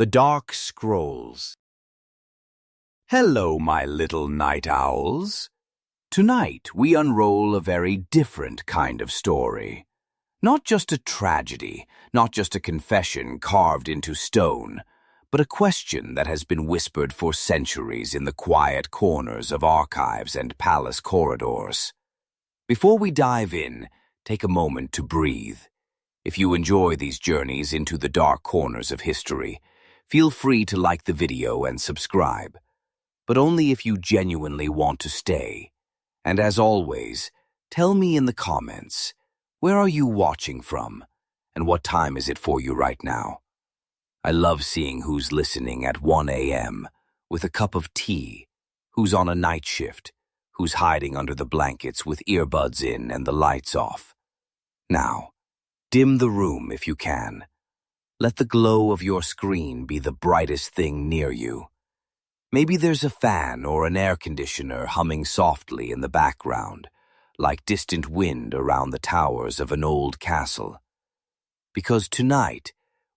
The Dark Scrolls. Hello, my little night owls. Tonight we unroll a very different kind of story. Not just a tragedy, not just a confession carved into stone, but a question that has been whispered for centuries in the quiet corners of archives and palace corridors. Before we dive in, take a moment to breathe. If you enjoy these journeys into the dark corners of history, feel free to like the video and subscribe, but only if you genuinely want to stay. And as always, tell me in the comments, where are you watching from, and what time is it for you right now? I love seeing who's listening at 1 a.m. with a cup of tea, who's on a night shift, who's hiding under the blankets with earbuds in and the lights off. Now, dim the room if you can. Let the glow of your screen be the brightest thing near you. Maybe there's a fan or an air conditioner humming softly in the background, like distant wind around the towers of an old castle. Because tonight,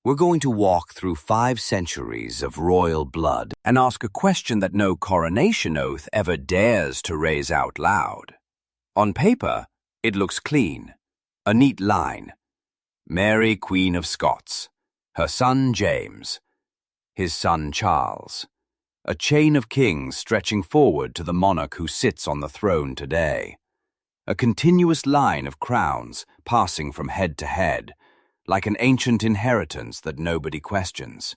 we're going to walk through 5 centuries of royal blood and ask a question that no coronation oath ever dares to raise out loud. On paper, it looks clean. A neat line. Mary, Queen of Scots. Her son James. His son Charles. A chain of kings stretching forward to the monarch who sits on the throne today. A continuous line of crowns passing from head to head, like an ancient inheritance that nobody questions.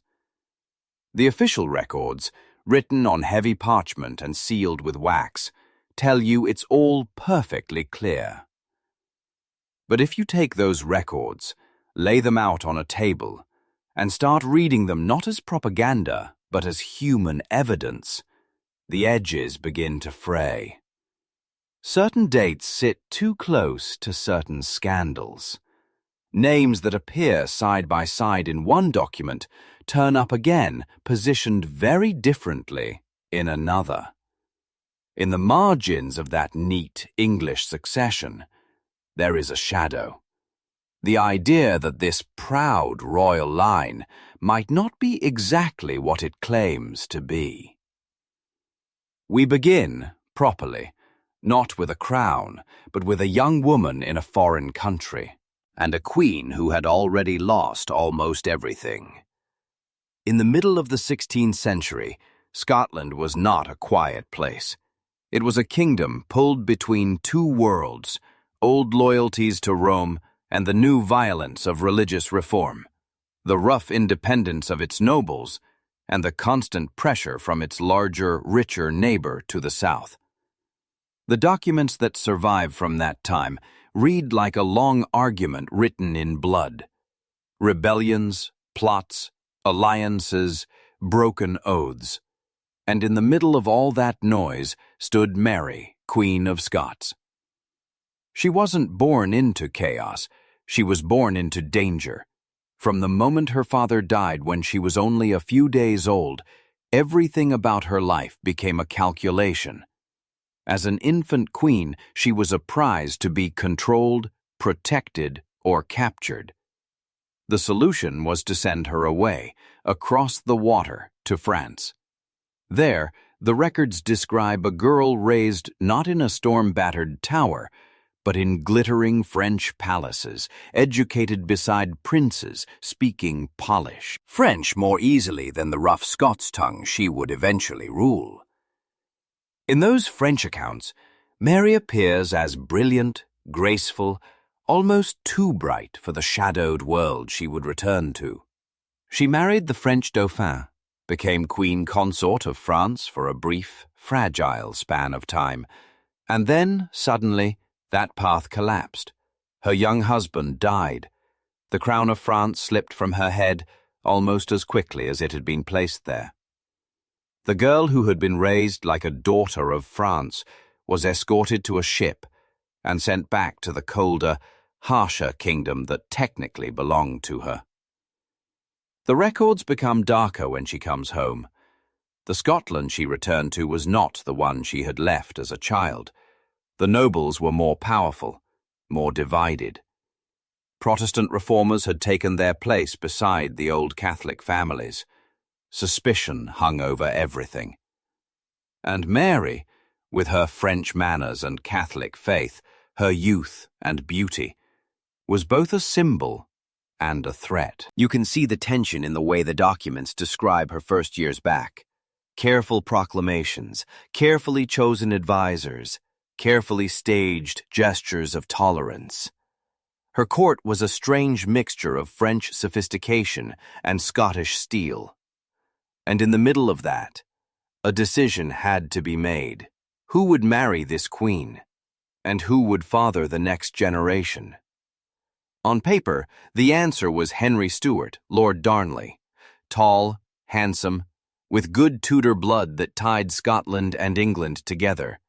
The official records, written on heavy parchment and sealed with wax, tell you it's all perfectly clear. But if you take those records, lay them out on a table, and start reading them not as propaganda, but as human evidence, the edges begin to fray. Certain dates sit too close to certain scandals. Names that appear side by side in one document turn up again, positioned very differently in another. In the margins of that neat English succession, there is a shadow. The idea that this proud royal line might not be exactly what it claims to be. We begin, properly, not with a crown, but with a young woman in a foreign country, and a queen who had already lost almost everything. In the middle of the 16th century, Scotland was not a quiet place. It was a kingdom pulled between two worlds, old loyalties to Rome and the new violence of religious reform, the rough independence of its nobles, and the constant pressure from its larger, richer neighbor to the south. The documents that survive from that time read like a long argument written in blood. Rebellions, plots, alliances, broken oaths. And in the middle of all that noise stood Mary, Queen of Scots. She wasn't born into chaos, she was born into danger. From the moment her father died when she was only a few days old, everything about her life became a calculation. As an infant queen, she was a prize to be controlled, protected, or captured. The solution was to send her away, across the water, to France. There, the records describe a girl raised not in a storm-battered tower, but in glittering French palaces, educated beside princes, speaking Polish, French more easily than the rough Scots tongue she would eventually rule. In those French accounts, Mary appears as brilliant, graceful, almost too bright for the shadowed world she would return to. She married the French Dauphin, became queen consort of France for a brief, fragile span of time, and then, suddenly, that path collapsed. Her young husband died. The crown of France slipped from her head almost as quickly as it had been placed there. The girl who had been raised like a daughter of France was escorted to a ship and sent back to the colder, harsher kingdom that technically belonged to her. The records become darker when she comes home. The Scotland she returned to was not the one she had left as a child. The nobles were more powerful, more divided. Protestant reformers had taken their place beside the old Catholic families. suspicion hung over everything. And Mary, with her French manners and Catholic faith, her youth and beauty, was both a symbol and a threat. You can see the tension in the way the documents describe her first years back. Careful proclamations, carefully chosen advisors, carefully staged gestures of tolerance. Her court was a strange mixture of French sophistication and Scottish steel. And in the middle of that, a decision had to be made. Who would marry this queen? And who would father the next generation? On paper, the answer was Henry Stuart, Lord Darnley, tall, handsome, with good Tudor blood that tied Scotland and England together.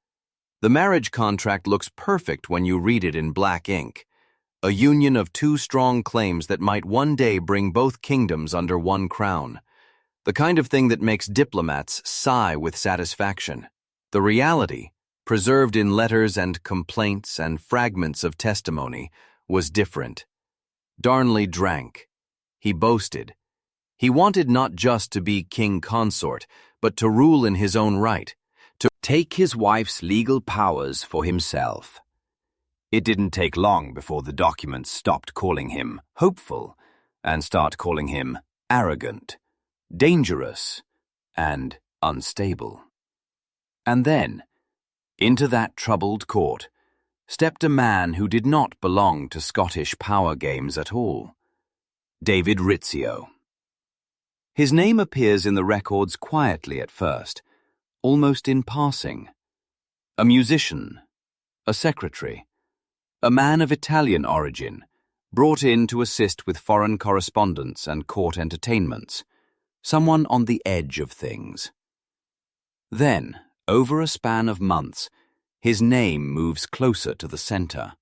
The marriage contract looks perfect when you read it in black ink, a union of two strong claims that might one day bring both kingdoms under one crown, the kind of thing that makes diplomats sigh with satisfaction. The reality, preserved in letters and complaints and fragments of testimony, was different. Darnley drank. He boasted. He wanted not just to be king consort, but to rule in his own right, to take his wife's legal powers for himself. It didn't take long before the documents stopped calling him hopeful and start calling him arrogant, dangerous, and unstable. And then, into that troubled court, stepped a man who did not belong to Scottish power games at all. David Rizzio. His name appears in the records quietly at first, almost in passing. A musician, a secretary, a man of Italian origin, brought in to assist with foreign correspondence and court entertainments, someone on the edge of things. Then, over a span of months, his name moves closer to the center.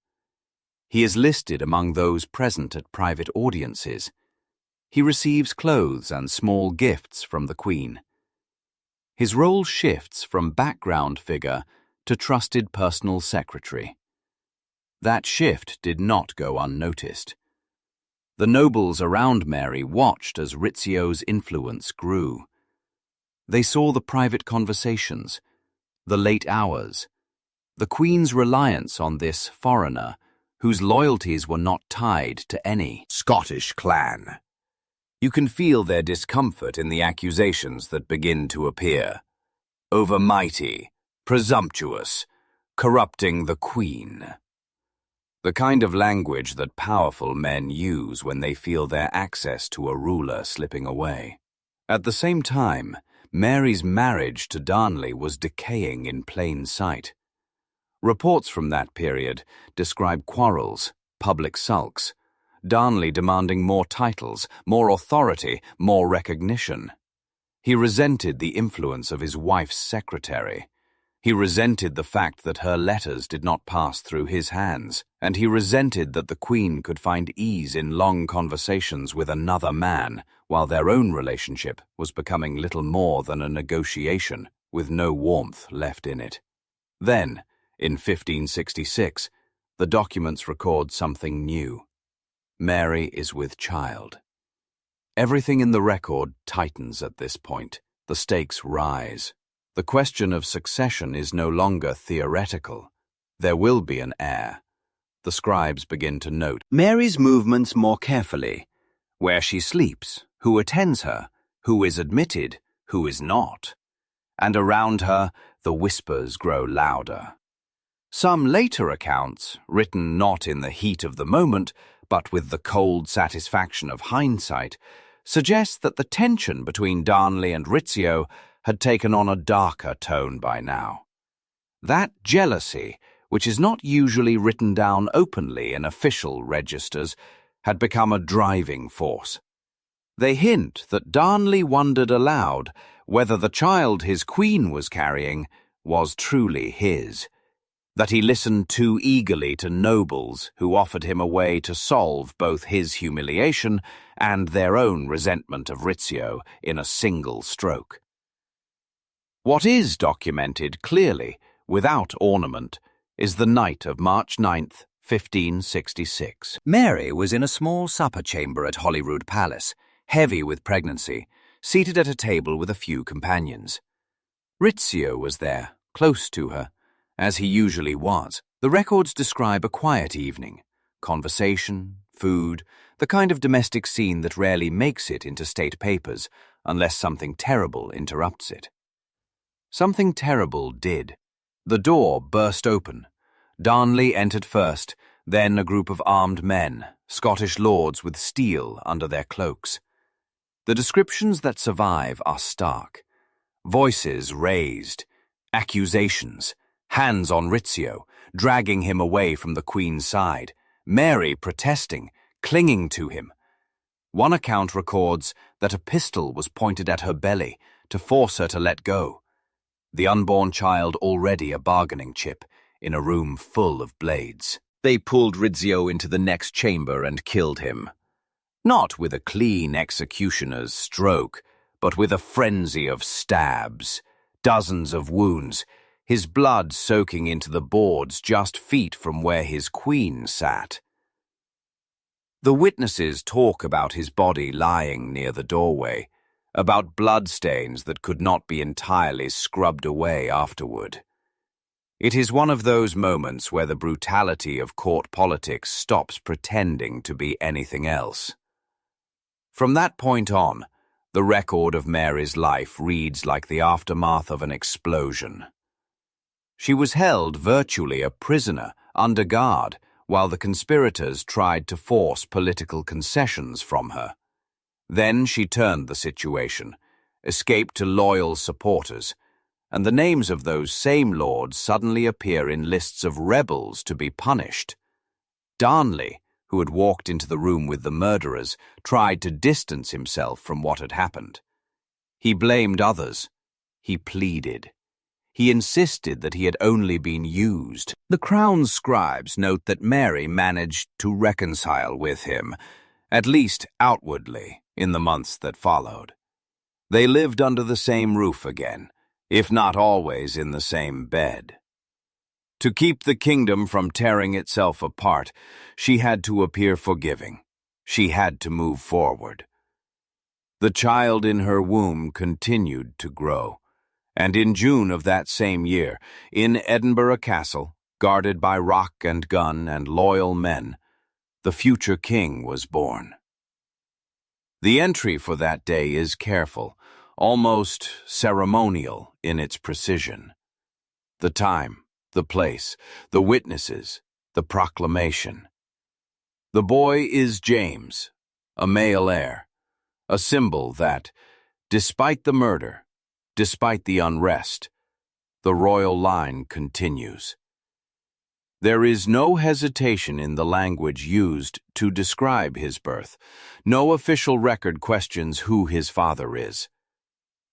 He is listed among those present at private audiences. He receives clothes and small gifts from the Queen. His role shifts from background figure to trusted personal secretary. That shift did not go unnoticed. The nobles around Mary watched as Rizzio's influence grew. They saw the private conversations, the late hours, the Queen's reliance on this foreigner whose loyalties were not tied to any Scottish clan. You can feel their discomfort in the accusations that begin to appear. Overmighty, presumptuous, corrupting the Queen. The kind of language that powerful men use when they feel their access to a ruler slipping away. At the same time, Mary's marriage to Darnley was decaying in plain sight. Reports from that period describe quarrels, public sulks, Darnley demanding more titles, more authority, more recognition. He resented the influence of his wife's secretary. He resented the fact that her letters did not pass through his hands, and he resented that the Queen could find ease in long conversations with another man, while their own relationship was becoming little more than a negotiation, with no warmth left in it. Then, in 1566, the documents record something new. Mary is with child. Everything in the record tightens at this point. The stakes rise. The question of succession is no longer theoretical. There will be an heir. The scribes begin to note Mary's movements more carefully. Where she sleeps, who attends her, who is admitted, who is not. And around her, the whispers grow louder. Some later accounts, written not in the heat of the moment, but with the cold satisfaction of hindsight, suggest that the tension between Darnley and Rizzio had taken on a darker tone by now. That jealousy, which is not usually written down openly in official registers, had become a driving force. They hint that Darnley wondered aloud whether the child his queen was carrying was truly his, that he listened too eagerly to nobles who offered him a way to solve both his humiliation and their own resentment of Rizzio in a single stroke. What is documented clearly, without ornament, is the night of March 9th, 1566. Mary was in a small supper chamber at Holyrood Palace, heavy with pregnancy, seated at a table with a few companions. Rizzio was there, close to her, as he usually was. The records describe a quiet evening, conversation, food, the kind of domestic scene that rarely makes it into state papers unless something terrible interrupts it. Something terrible did. The door burst open. Darnley entered first, then a group of armed men, Scottish lords with steel under their cloaks. The descriptions that survive are stark. Voices raised, accusations, hands on Rizzio, dragging him away from the Queen's side, Mary protesting, clinging to him. One account records that a pistol was pointed at her belly to force her to let go. The unborn child already a bargaining chip in a room full of blades. They pulled Rizzio into the next chamber and killed him. Not with a clean executioner's stroke, but with a frenzy of stabs, dozens of wounds, his blood soaking into the boards just feet from where his queen sat. The witnesses talk about his body lying near the doorway, about bloodstains that could not be entirely scrubbed away afterward. It is one of those moments where the brutality of court politics stops pretending to be anything else. From that point on, the record of Mary's life reads like the aftermath of an explosion. She was held virtually a prisoner under guard while the conspirators tried to force political concessions from her. Then she turned the situation, escaped to loyal supporters, and the names of those same lords suddenly appear in lists of rebels to be punished. Darnley, who had walked into the room with the murderers, tried to distance himself from what had happened. He blamed others. He pleaded. He insisted that he had only been used. The Crown's scribes note that Mary managed to reconcile with him, at least outwardly, in the months that followed. They lived under the same roof again, if not always in the same bed. To keep the kingdom from tearing itself apart, she had to appear forgiving. She had to move forward. The child in her womb continued to grow, and in June of that same year, in Edinburgh Castle, guarded by rock and gun and loyal men, the future king was born. The entry for that day is careful, almost ceremonial in its precision. The time, the place, the witnesses, the proclamation. The boy is James, a male heir, a symbol that, despite the murder, despite the unrest, the royal line continues. There is no hesitation in the language used to describe his birth. No official record questions who his father is.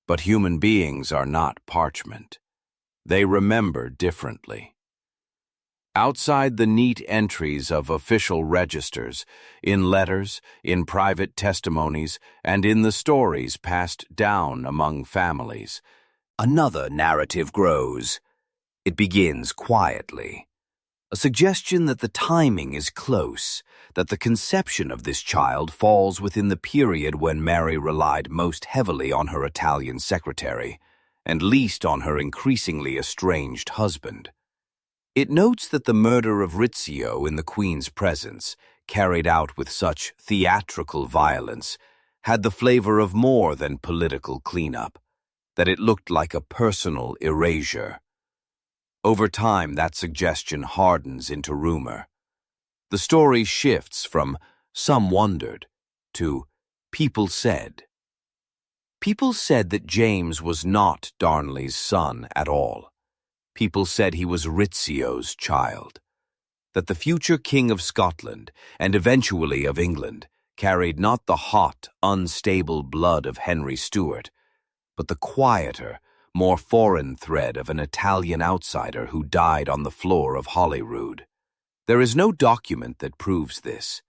But human beings are not parchment. They remember differently. Outside the neat entries of official registers, in letters, in private testimonies, and in the stories passed down among families, another narrative grows. It begins quietly. A suggestion that the timing is close, that the conception of this child falls within the period when Mary relied most heavily on her Italian secretary, and least on her increasingly estranged husband. It notes that the murder of Rizzio in the Queen's presence, carried out with such theatrical violence, had the flavor of more than political cleanup, that it looked like a personal erasure. Over time, that suggestion hardens into rumor. The story shifts from "some wondered" to "people said." People said that James was not Darnley's son at all. People said he was Rizzio's child, that the future King of Scotland, and eventually of England, carried not the hot, unstable blood of Henry Stuart, but the quieter, more foreign thread of an Italian outsider who died on the floor of Holyrood. There is no document that proves this.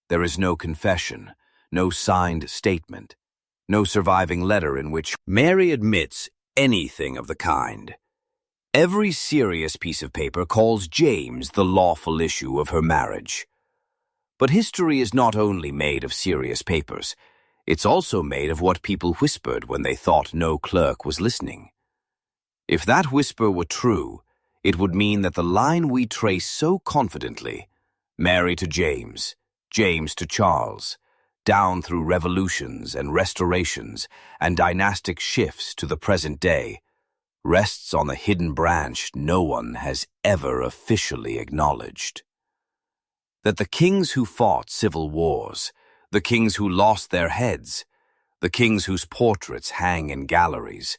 There is no confession, no signed statement, no surviving letter in which Mary admits anything of the kind. Every serious piece of paper calls James the lawful issue of her marriage. But history is not only made of serious papers. It's also made of what people whispered when they thought no clerk was listening. If that whisper were true, it would mean that the line we trace so confidently, Mary to James, James to Charles, down through revolutions and restorations and dynastic shifts to the present day, rests on the hidden branch no one has ever officially acknowledged. That the kings who fought civil wars, the kings who lost their heads, the kings whose portraits hang in galleries,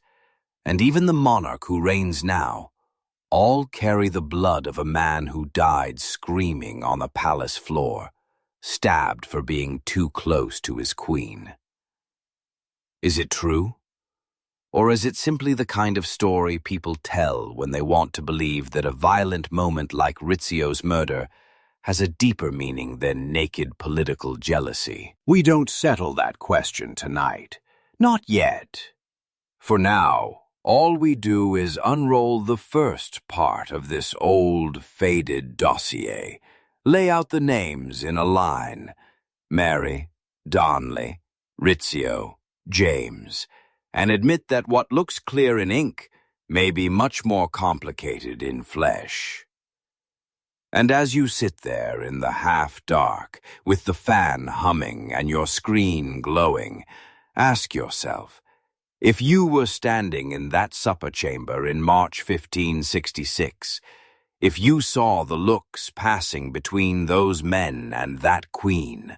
and even the monarch who reigns now, all carry the blood of a man who died screaming on the palace floor, stabbed for being too close to his queen. Is it true? Or is it simply the kind of story people tell when they want to believe that a violent moment like Rizzio's murder has a deeper meaning than naked political jealousy? We don't settle that question tonight. Not yet. For now, all we do is unroll the first part of this old, faded dossier, lay out the names in a line: Mary, Darnley, Rizzio, James, and admit that what looks clear in ink may be much more complicated in flesh. And as you sit there in the half-dark, with the fan humming and your screen glowing, ask yourself, if you were standing in that supper chamber in March 1566, if you saw the looks passing between those men and that queen,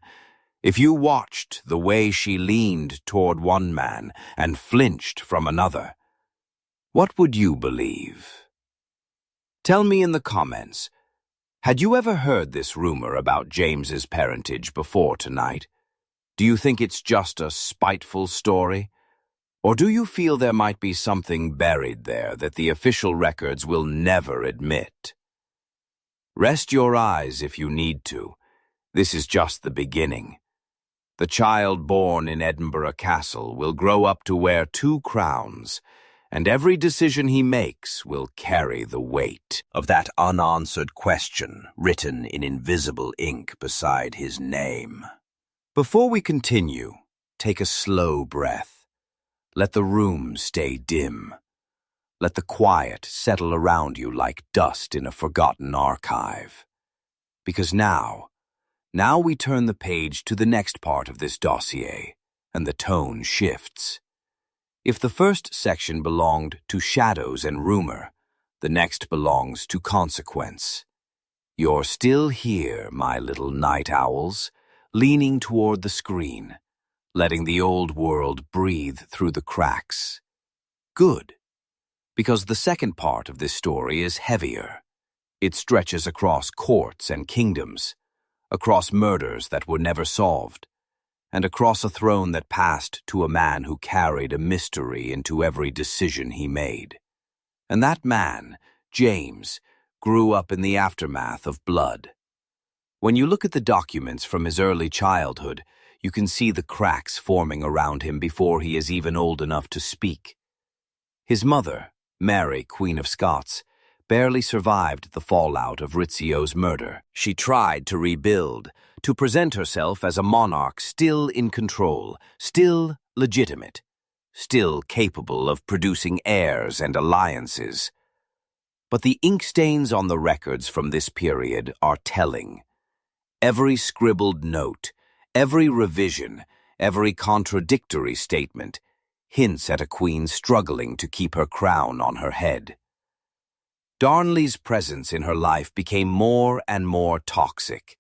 if you watched the way she leaned toward one man and flinched from another, what would you believe? Tell me in the comments, had you ever heard this rumor about James's parentage before tonight? Do you think it's just a spiteful story? Or do you feel there might be something buried there that the official records will never admit? Rest your eyes if you need to. This is just the beginning. The child born in Edinburgh Castle will grow up to wear 2 crowns, and every decision he makes will carry the weight of that unanswered question written in invisible ink beside his name. Before we continue, take a slow breath. Let the room stay dim. Let the quiet settle around you like dust in a forgotten archive. Because now we turn the page to the next part of this dossier, and the tone shifts. If the first section belonged to shadows and rumor, the next belongs to consequence. You're still here, my little night owls, leaning toward the screen, letting the old world breathe through the cracks. Good, because the second part of this story is heavier. It stretches across courts and kingdoms, across murders that were never solved, and across a throne that passed to a man who carried a mystery into every decision he made. And that man, James, grew up in the aftermath of blood. When you look at the documents from his early childhood, you can see the cracks forming around him before he is even old enough to speak. His mother, Mary, Queen of Scots, barely survived the fallout of Rizzio's murder. She tried to rebuild, to present herself as a monarch still in control, still legitimate, still capable of producing heirs and alliances. But the ink stains on the records from this period are telling. Every scribbled note, every revision, every contradictory statement hints at a queen struggling to keep her crown on her head. Darnley's presence in her life became more and more toxic.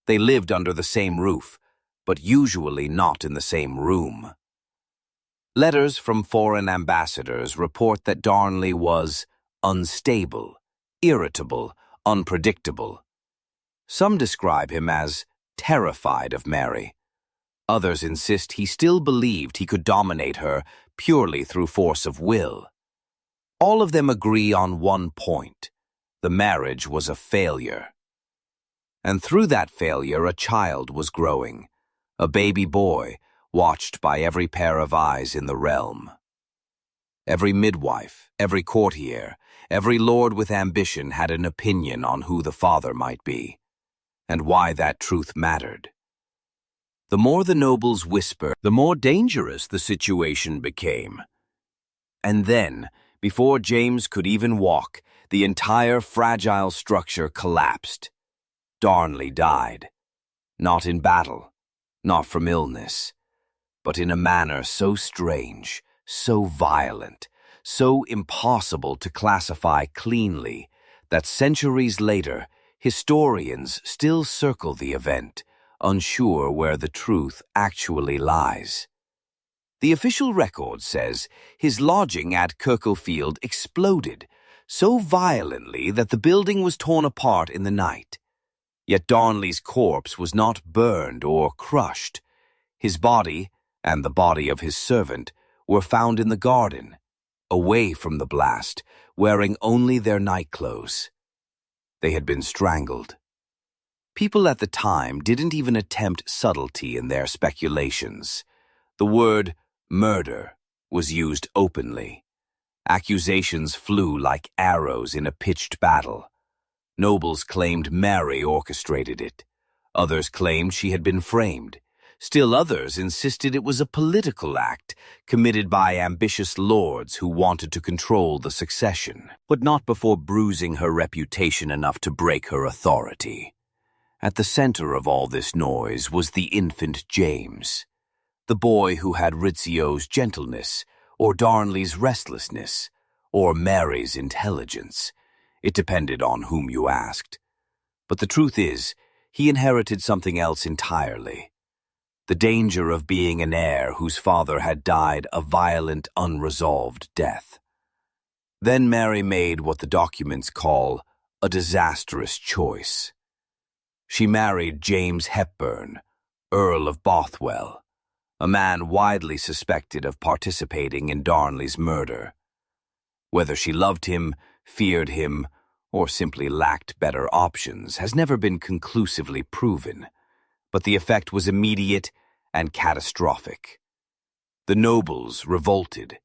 They lived under the same roof, but usually not in the same room. Letters from foreign ambassadors report that Darnley was unstable, irritable, unpredictable. Some describe him as terrified of Mary. Others insist he still believed he could dominate her purely through force of will. All of them agree on one point: the marriage was a failure. And through that failure, a child was growing, a baby boy watched by every pair of eyes in the realm. Every midwife, every courtier, every lord with ambition had an opinion on who the father might be, and why that truth mattered. The more the nobles whispered, the more dangerous the situation became. And then, before James could even walk, the entire fragile structure collapsed. Darnley died. Not in battle, not from illness, but in a manner so strange, so violent, so impossible to classify cleanly, that centuries later, historians still circle the event, unsure where the truth actually lies. The official record says his lodging at Kirklefield exploded so violently that the building was torn apart in the night. Yet Darnley's corpse was not burned or crushed. His body, and the body of his servant, were found in the garden, away from the blast, wearing only their nightclothes. They had been strangled. People at the time didn't even attempt subtlety in their speculations. The word murder was used openly. Accusations flew like arrows in a pitched battle. Nobles claimed Mary orchestrated it. Others claimed she had been framed. Still others insisted it was a political act committed by ambitious lords who wanted to control the succession, but not before bruising her reputation enough to break her authority. At the center of all this noise was the infant James, the boy who had Rizzio's gentleness, or Darnley's restlessness, or Mary's intelligence. It depended on whom you asked. But the truth is, he inherited something else entirely. The danger of being an heir whose father had died a violent, unresolved death. Then Mary made what the documents call a disastrous choice. She married James Hepburn, Earl of Bothwell, a man widely suspected of participating in Darnley's murder. Whether she loved him, feared him, or simply lacked better options has never been conclusively proven, but the effect was immediate and catastrophic. The nobles revolted.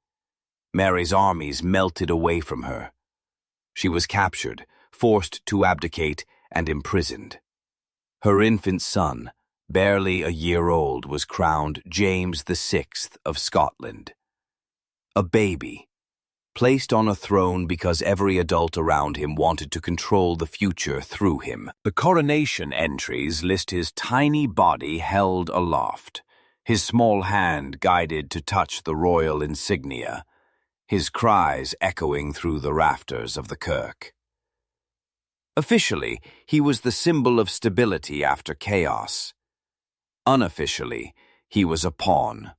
Mary's armies melted away from her. She was captured, forced to abdicate, and imprisoned. Her infant son, barely a year old, was crowned James VI of Scotland. A baby, placed on a throne because every adult around him wanted to control the future through him. The coronation entries list his tiny body held aloft, his small hand guided to touch the royal insignia, his cries echoing through the rafters of the kirk. Officially, he was the symbol of stability after chaos. Unofficially, he was a pawn.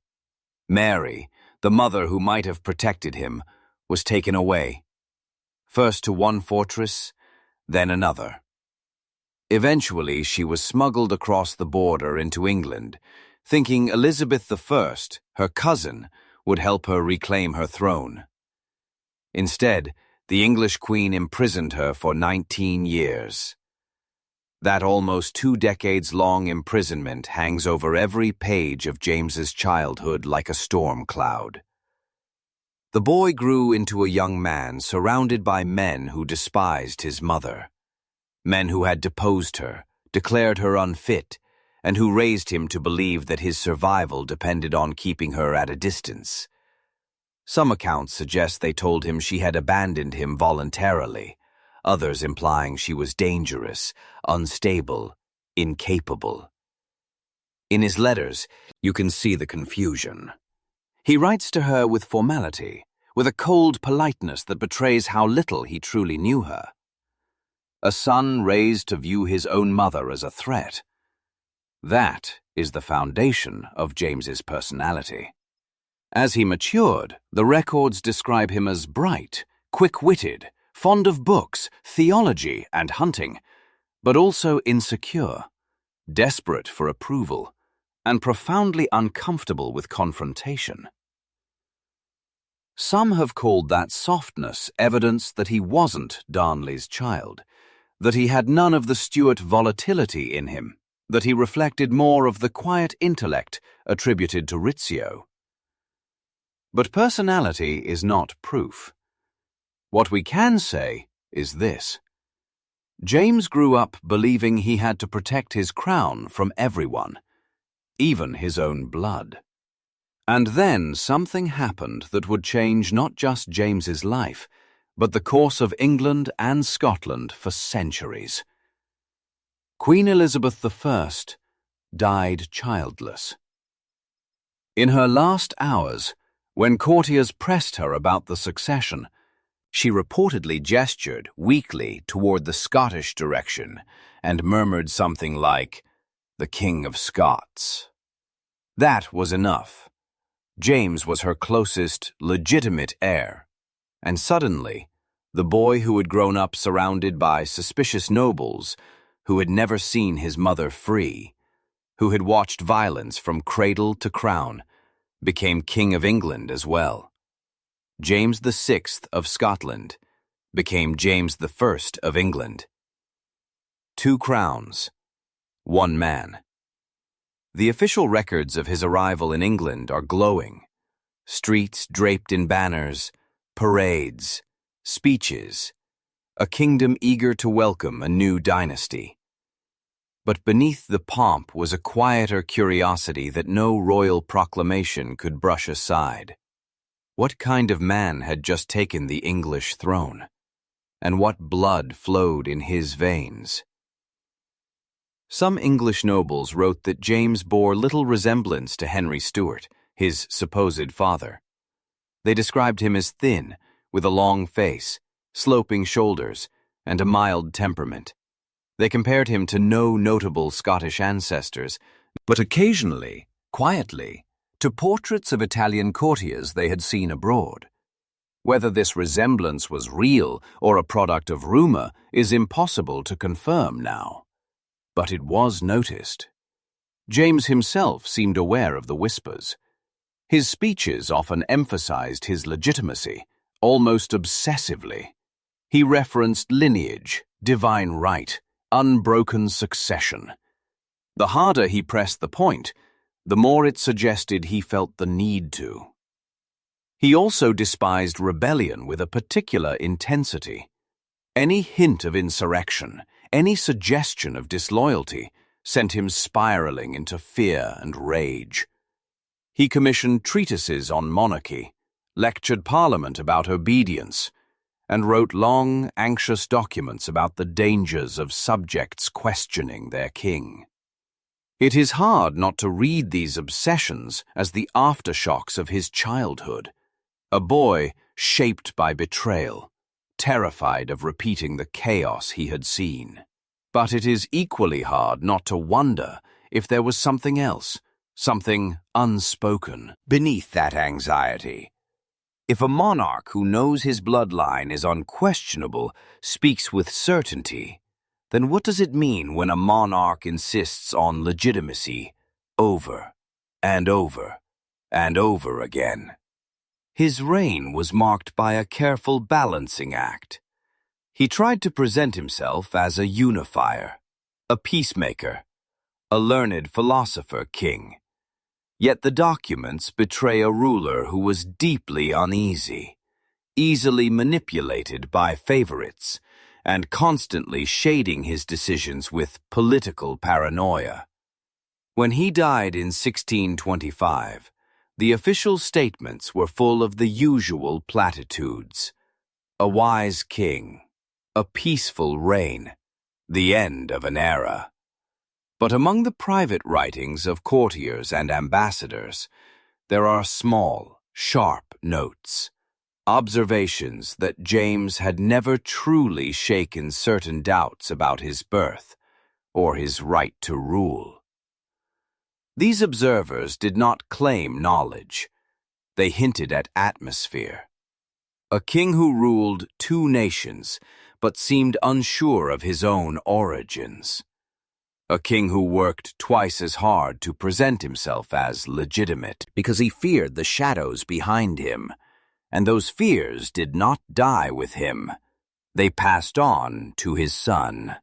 Mary, the mother who might have protected him, was taken away, first to one fortress, then another. Eventually, she was smuggled across the border into England, thinking Elizabeth I, her cousin, would help her reclaim her throne. Instead, the English queen imprisoned her for 19 years. That almost 2 decades-long imprisonment hangs over every page of James's childhood like a storm cloud. The boy grew into a young man surrounded by men who despised his mother, men who had deposed her, declared her unfit, and who raised him to believe that his survival depended on keeping her at a distance. Some accounts suggest they told him she had abandoned him voluntarily, others implying she was dangerous, unstable, incapable. In his letters, you can see the confusion. He writes to her with formality, with a cold politeness that betrays how little he truly knew her. A son raised to view his own mother as a threat. That is the foundation of James's personality. As he matured, the records describe him as bright, quick-witted, fond of books, theology, and hunting, but also insecure, desperate for approval, and profoundly uncomfortable with confrontation. Some have called that softness evidence that he wasn't Darnley's child, that he had none of the Stuart volatility in him, that he reflected more of the quiet intellect attributed to Rizzio. But personality is not proof. What we can say is this: James grew up believing he had to protect his crown from everyone, even his own blood. And then something happened that would change not just James's life, but the course of England and Scotland for centuries. Queen Elizabeth I died childless. In her last hours, when courtiers pressed her about the succession, she reportedly gestured weakly toward the Scottish direction and murmured something like, "The King of Scots." That was enough. James was her closest, legitimate heir, and suddenly, the boy who had grown up surrounded by suspicious nobles, who had never seen his mother free, who had watched violence from cradle to crown, became King of England as well. James VI of Scotland became James I of England. 2 crowns, 1 man. The official records of his arrival in England are glowing. Streets draped in banners, parades, speeches, a kingdom eager to welcome a new dynasty. But beneath the pomp was a quieter curiosity that no royal proclamation could brush aside. What kind of man had just taken the English throne? And what blood flowed in his veins? Some English nobles wrote that James bore little resemblance to Henry Stuart, his supposed father. They described him as thin, with a long face, sloping shoulders, and a mild temperament. They compared him to no notable Scottish ancestors, but occasionally, quietly, to portraits of Italian courtiers they had seen abroad. Whether this resemblance was real or a product of rumor is impossible to confirm now. But it was noticed. James himself seemed aware of the whispers. His speeches often emphasized his legitimacy, almost obsessively. He referenced lineage, divine right, unbroken succession. The harder he pressed the point, the more it suggested he felt the need to. He also despised rebellion with a particular intensity. Any hint of insurrection, any suggestion of disloyalty, sent him spiraling into fear and rage. He commissioned treatises on monarchy, lectured Parliament about obedience, and wrote long, anxious documents about the dangers of subjects questioning their king. It is hard not to read these obsessions as the aftershocks of his childhood, a boy shaped by betrayal, terrified of repeating the chaos he had seen. But it is equally hard not to wonder if there was something else, something unspoken, beneath that anxiety. If a monarch who knows his bloodline is unquestionable speaks with certainty, then what does it mean when a monarch insists on legitimacy over and over and over again? His reign was marked by a careful balancing act. He tried to present himself as a unifier, a peacemaker, a learned philosopher king. Yet the documents betray a ruler who was deeply uneasy, easily manipulated by favorites, and constantly shading his decisions with political paranoia. When he died in 1625, the official statements were full of the usual platitudes. A wise king, a peaceful reign, the end of an era. But among the private writings of courtiers and ambassadors, there are small, sharp notes, observations that James had never truly shaken certain doubts about his birth or his right to rule. These observers did not claim knowledge. They hinted at atmosphere. A king who ruled 2 nations but seemed unsure of his own origins. A king who worked twice as hard to present himself as legitimate because he feared the shadows behind him, and those fears did not die with him. They passed on to his son.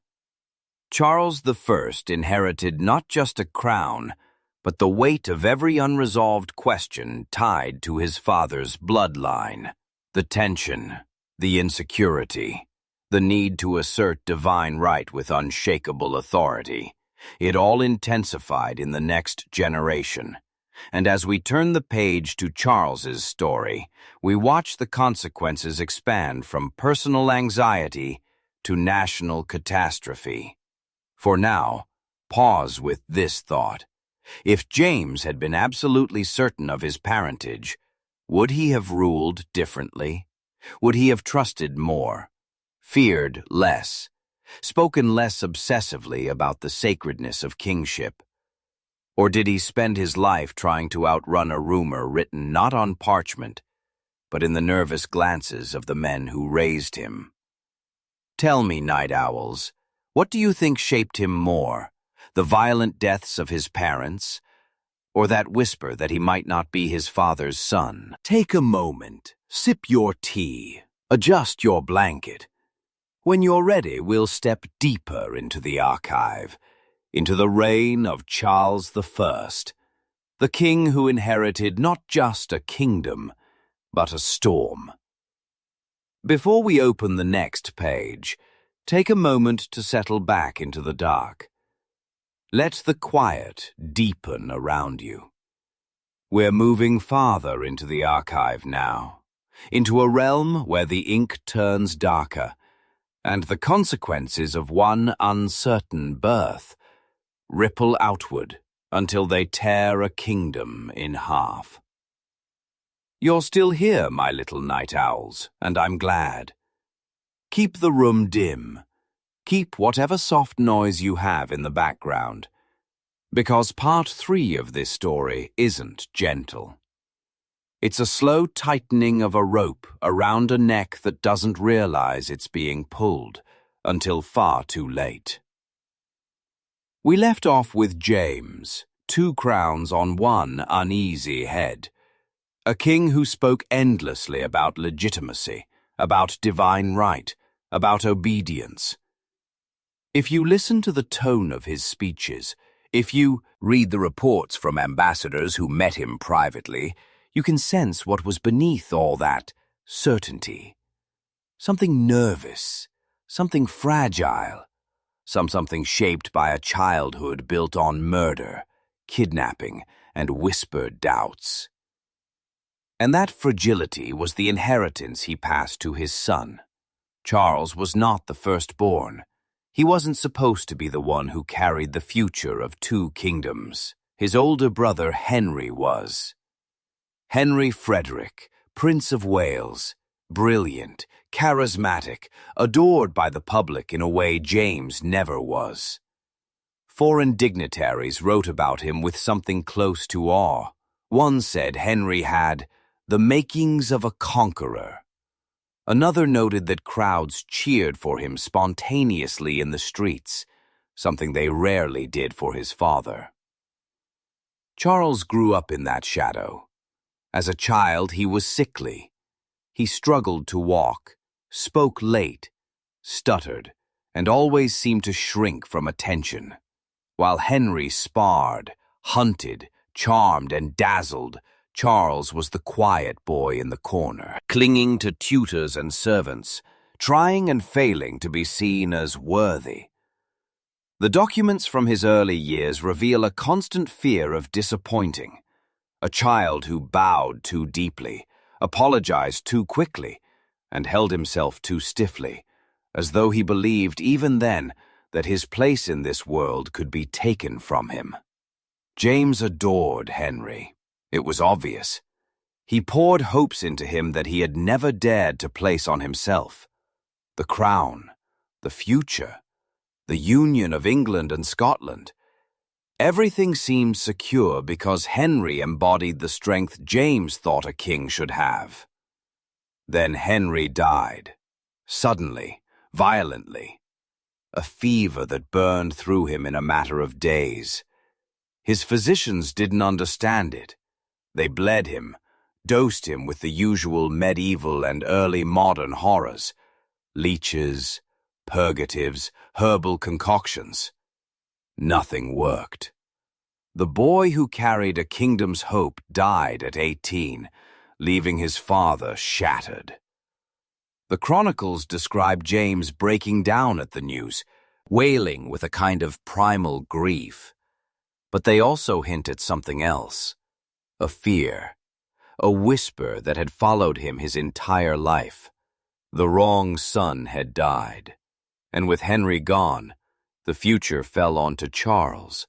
Charles I inherited not just a crown, but the weight of every unresolved question tied to his father's bloodline. The tension, the insecurity, the need to assert divine right with unshakable authority. It all intensified in the next generation. And as we turn the page to Charles's story, we watch the consequences expand from personal anxiety to national catastrophe. For now, pause with this thought. If James had been absolutely certain of his parentage, would he have ruled differently? Would he have trusted more, feared less, spoken less obsessively about the sacredness of kingship? Or did he spend his life trying to outrun a rumor written not on parchment, but in the nervous glances of the men who raised him? Tell me, night owls, what do you think shaped him more, the violent deaths of his parents, or that whisper that he might not be his father's son? Take a moment, sip your tea, adjust your blanket. When you're ready, we'll step deeper into the archive, into the reign of Charles I, the king who inherited not just a kingdom, but a storm. Before we open the next page, take a moment to settle back into the dark. Let the quiet deepen around you. We're moving farther into the archive now, into a realm where the ink turns darker, and the consequences of one uncertain birth ripple outward until they tear a kingdom in half. You're still here, my little night owls, and I'm glad. Keep the room dim. Keep whatever soft noise you have in the background, because part 3 of this story isn't gentle. It's a slow tightening of a rope around a neck that doesn't realize it's being pulled until far too late. We left off with James, 2 crowns on one uneasy head. A king who spoke endlessly about legitimacy, about divine right, about obedience. If you listen to the tone of his speeches, if you read the reports from ambassadors who met him privately, you can sense what was beneath all that certainty. Something nervous, something fragile, something shaped by a childhood built on murder, kidnapping, and whispered doubts. And that fragility was the inheritance he passed to his son. Charles was not the firstborn. He wasn't supposed to be the one who carried the future of 2 kingdoms. His older brother Henry was. Henry Frederick, Prince of Wales, brilliant, charismatic, adored by the public in a way James never was. Foreign dignitaries wrote about him with something close to awe. One said Henry had the makings of a conqueror. Another noted that crowds cheered for him spontaneously in the streets, something they rarely did for his father. Charles grew up in that shadow. As a child, he was sickly. He struggled to walk, spoke late, stuttered, and always seemed to shrink from attention. While Henry sparred, hunted, charmed, and dazzled, Charles was the quiet boy in the corner, clinging to tutors and servants, trying and failing to be seen as worthy. The documents from his early years reveal a constant fear of disappointing, a child who bowed too deeply, apologized too quickly, and held himself too stiffly, as though he believed even then that his place in this world could be taken from him. James adored Henry. It was obvious. He poured hopes into him that he had never dared to place on himself. The crown, the future, the union of England and Scotland. Everything seemed secure because Henry embodied the strength James thought a king should have. Then Henry died. Suddenly, violently. A fever that burned through him in a matter of days. His physicians didn't understand it. They bled him, dosed him with the usual medieval and early modern horrors, leeches, purgatives, herbal concoctions. Nothing worked. The boy who carried a kingdom's hope died at 18, leaving his father shattered. The chronicles describe James breaking down at the news, wailing with a kind of primal grief. But they also hint at something else, a fear, a whisper that had followed him his entire life. The wrong son had died, and with Henry gone, the future fell onto Charles,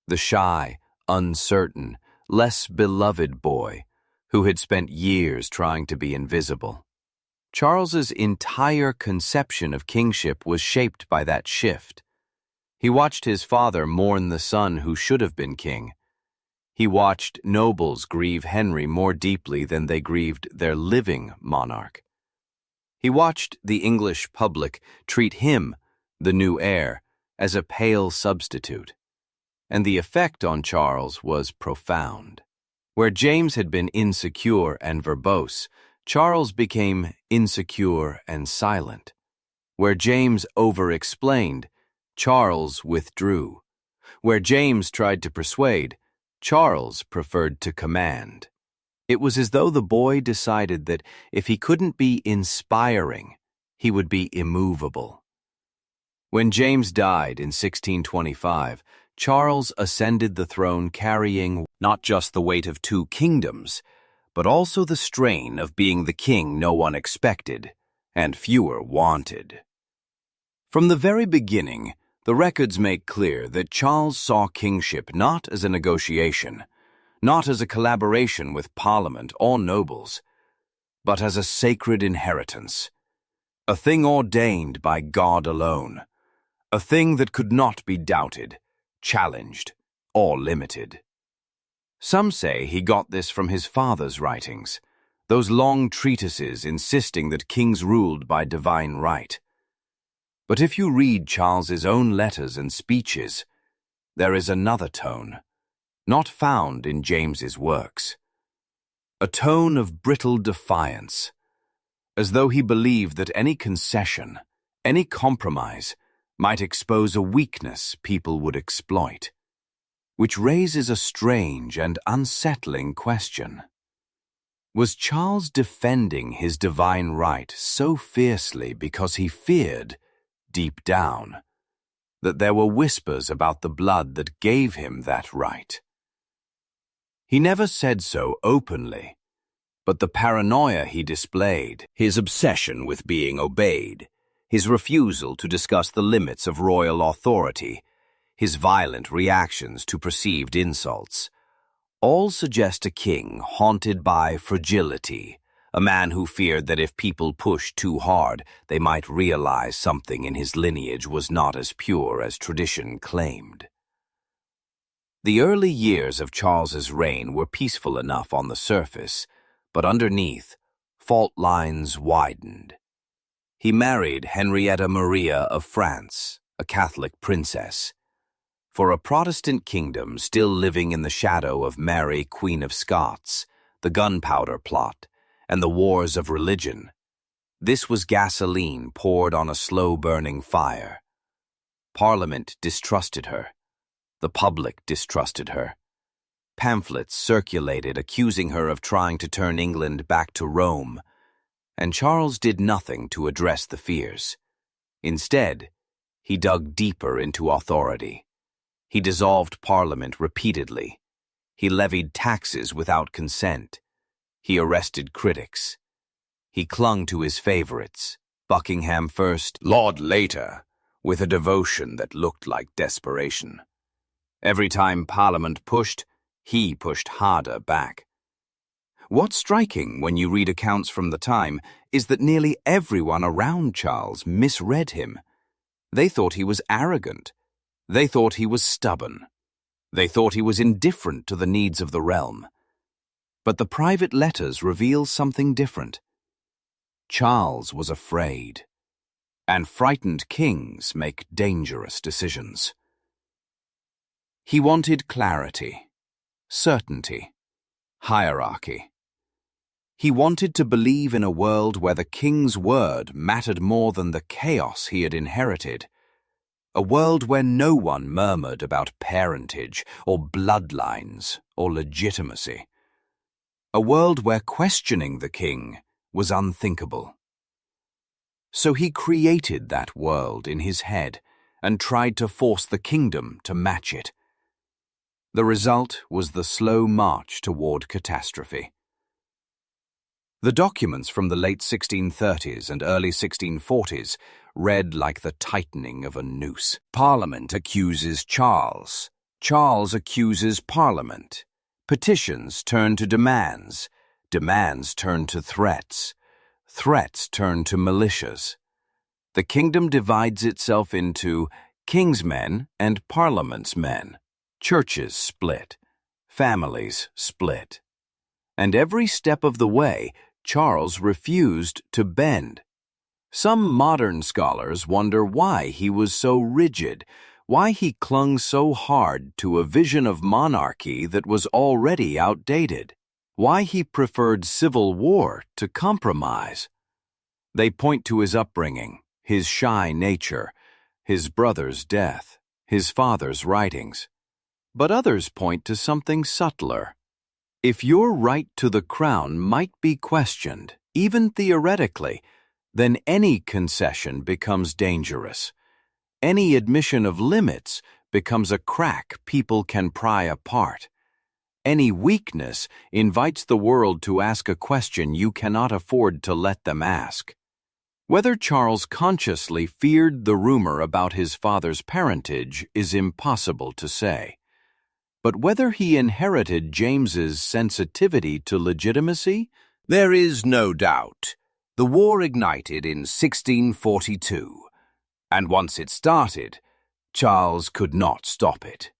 the shy, uncertain, less beloved boy who had spent years trying to be invisible. Charles's entire conception of kingship was shaped by that shift. He watched his father mourn the son who should have been king. He watched nobles grieve Henry more deeply than they grieved their living monarch. He watched the English public treat him, the new heir, as a pale substitute. And the effect on Charles was profound. Where James had been insecure and verbose, Charles became insecure and silent. Where James over-explained, Charles withdrew. Where James tried to persuade, Charles preferred to command. It was as though the boy decided that if he couldn't be inspiring, he would be immovable. When James died in 1625, Charles ascended the throne carrying not just the weight of 2 kingdoms, but also the strain of being the king no one expected and fewer wanted. From the very beginning, the records make clear that Charles saw kingship not as a negotiation, not as a collaboration with Parliament or nobles, but as a sacred inheritance, a thing ordained by God alone, a thing that could not be doubted, challenged, or limited. Some say he got this from his father's writings, those long treatises insisting that kings ruled by divine right. But if you read Charles's own letters and speeches, there is another tone, not found in James's works. A tone of brittle defiance, as though he believed that any concession, any compromise, might expose a weakness people would exploit, which raises a strange and unsettling question. Was Charles defending his divine right so fiercely because he feared, deep down, that there were whispers about the blood that gave him that right? He never said so openly, but the paranoia he displayed, his obsession with being obeyed, his refusal to discuss the limits of royal authority, his violent reactions to perceived insults, all suggest a king haunted by fragility, a man who feared that if people pushed too hard, they might realize something in his lineage was not as pure as tradition claimed. The early years of Charles's reign were peaceful enough on the surface, but underneath, fault lines widened. He married Henrietta Maria of France, a Catholic princess. For a Protestant kingdom still living in the shadow of Mary, Queen of Scots, the Gunpowder Plot, and the wars of religion, this was gasoline poured on a slow-burning fire. Parliament distrusted her. The public distrusted her. Pamphlets circulated accusing her of trying to turn England back to Rome, and Charles did nothing to address the fears. Instead, he dug deeper into authority. He dissolved Parliament repeatedly. He levied taxes without consent. He arrested critics. He clung to his favorites, Buckingham first, Laud later, with a devotion that looked like desperation. Every time Parliament pushed, he pushed harder back. What's striking when you read accounts from the time is that nearly everyone around Charles misread him. They thought he was arrogant. They thought he was stubborn. They thought he was indifferent to the needs of the realm. But the private letters reveal something different. Charles was afraid, and frightened kings make dangerous decisions. He wanted clarity, certainty, hierarchy. He wanted to believe in a world where the king's word mattered more than the chaos he had inherited, a world where no one murmured about parentage or bloodlines or legitimacy, a world where questioning the king was unthinkable. So he created that world in his head and tried to force the kingdom to match it. The result was the slow march toward catastrophe. The documents from the late 1630s and early 1640s read like the tightening of a noose. Parliament accuses Charles. Charles accuses Parliament. Petitions turn to demands. Demands turn to threats. Threats turn to militias. The kingdom divides itself into king's men and Parliament's men. Churches split. Families split. And every step of the way, Charles refused to bend. Some modern scholars wonder why he was so rigid, why he clung so hard to a vision of monarchy that was already outdated, why he preferred civil war to compromise. They point to his upbringing, his shy nature, his brother's death, his father's writings. But others point to something subtler. If your right to the crown might be questioned, even theoretically, then any concession becomes dangerous. Any admission of limits becomes a crack people can pry apart. Any weakness invites the world to ask a question you cannot afford to let them ask. Whether Charles consciously feared the rumor about his father's parentage is impossible to say. But whether he inherited James's sensitivity to legitimacy, there is no doubt. The war ignited in 1642, and once it started, Charles could not stop it.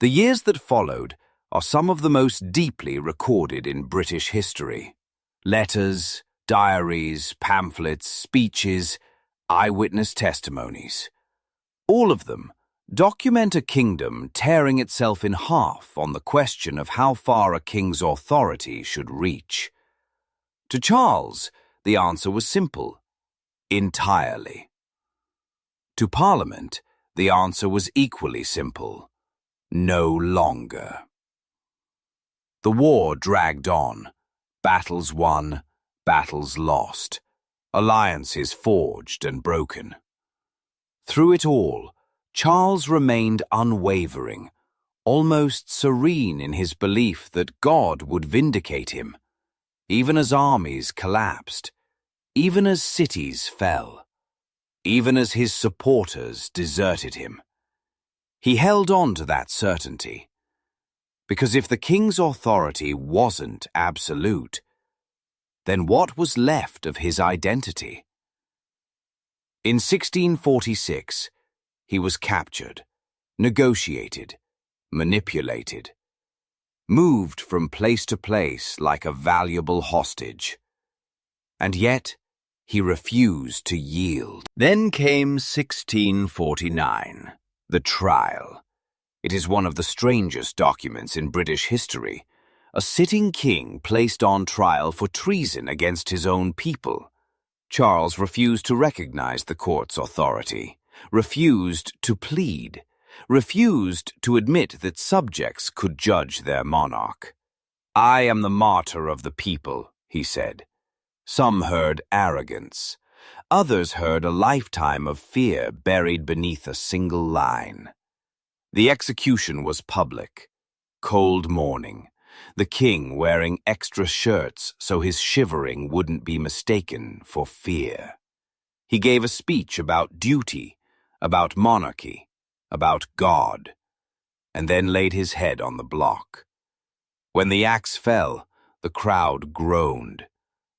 The years that followed are some of the most deeply recorded in British history. Letters, diaries, pamphlets, speeches, eyewitness testimonies. All of them document a kingdom tearing itself in half on the question of how far a king's authority should reach. To Charles, the answer was simple: entirely. To Parliament, the answer was equally simple: no longer. The war dragged on, battles won, battles lost, alliances forged and broken. Through it all, Charles remained unwavering, almost serene in his belief that God would vindicate him, even as armies collapsed, even as cities fell, even as his supporters deserted him. He held on to that certainty, because if the king's authority wasn't absolute, then what was left of his identity? In 1646, he was captured, negotiated, manipulated, moved from place to place like a valuable hostage. And yet, he refused to yield. Then came 1649, the trial. It is one of the strangest documents in British history. A sitting king placed on trial for treason against his own people. Charles refused to recognize the court's authority, refused to plead, refused to admit that subjects could judge their monarch. "I am the martyr of the people," he said. Some heard arrogance. Others heard a lifetime of fear buried beneath a single line. The execution was public. Cold morning. The king wearing extra shirts so his shivering wouldn't be mistaken for fear. He gave a speech about duty, about monarchy, about God, and then laid his head on the block. When the axe fell, the crowd groaned,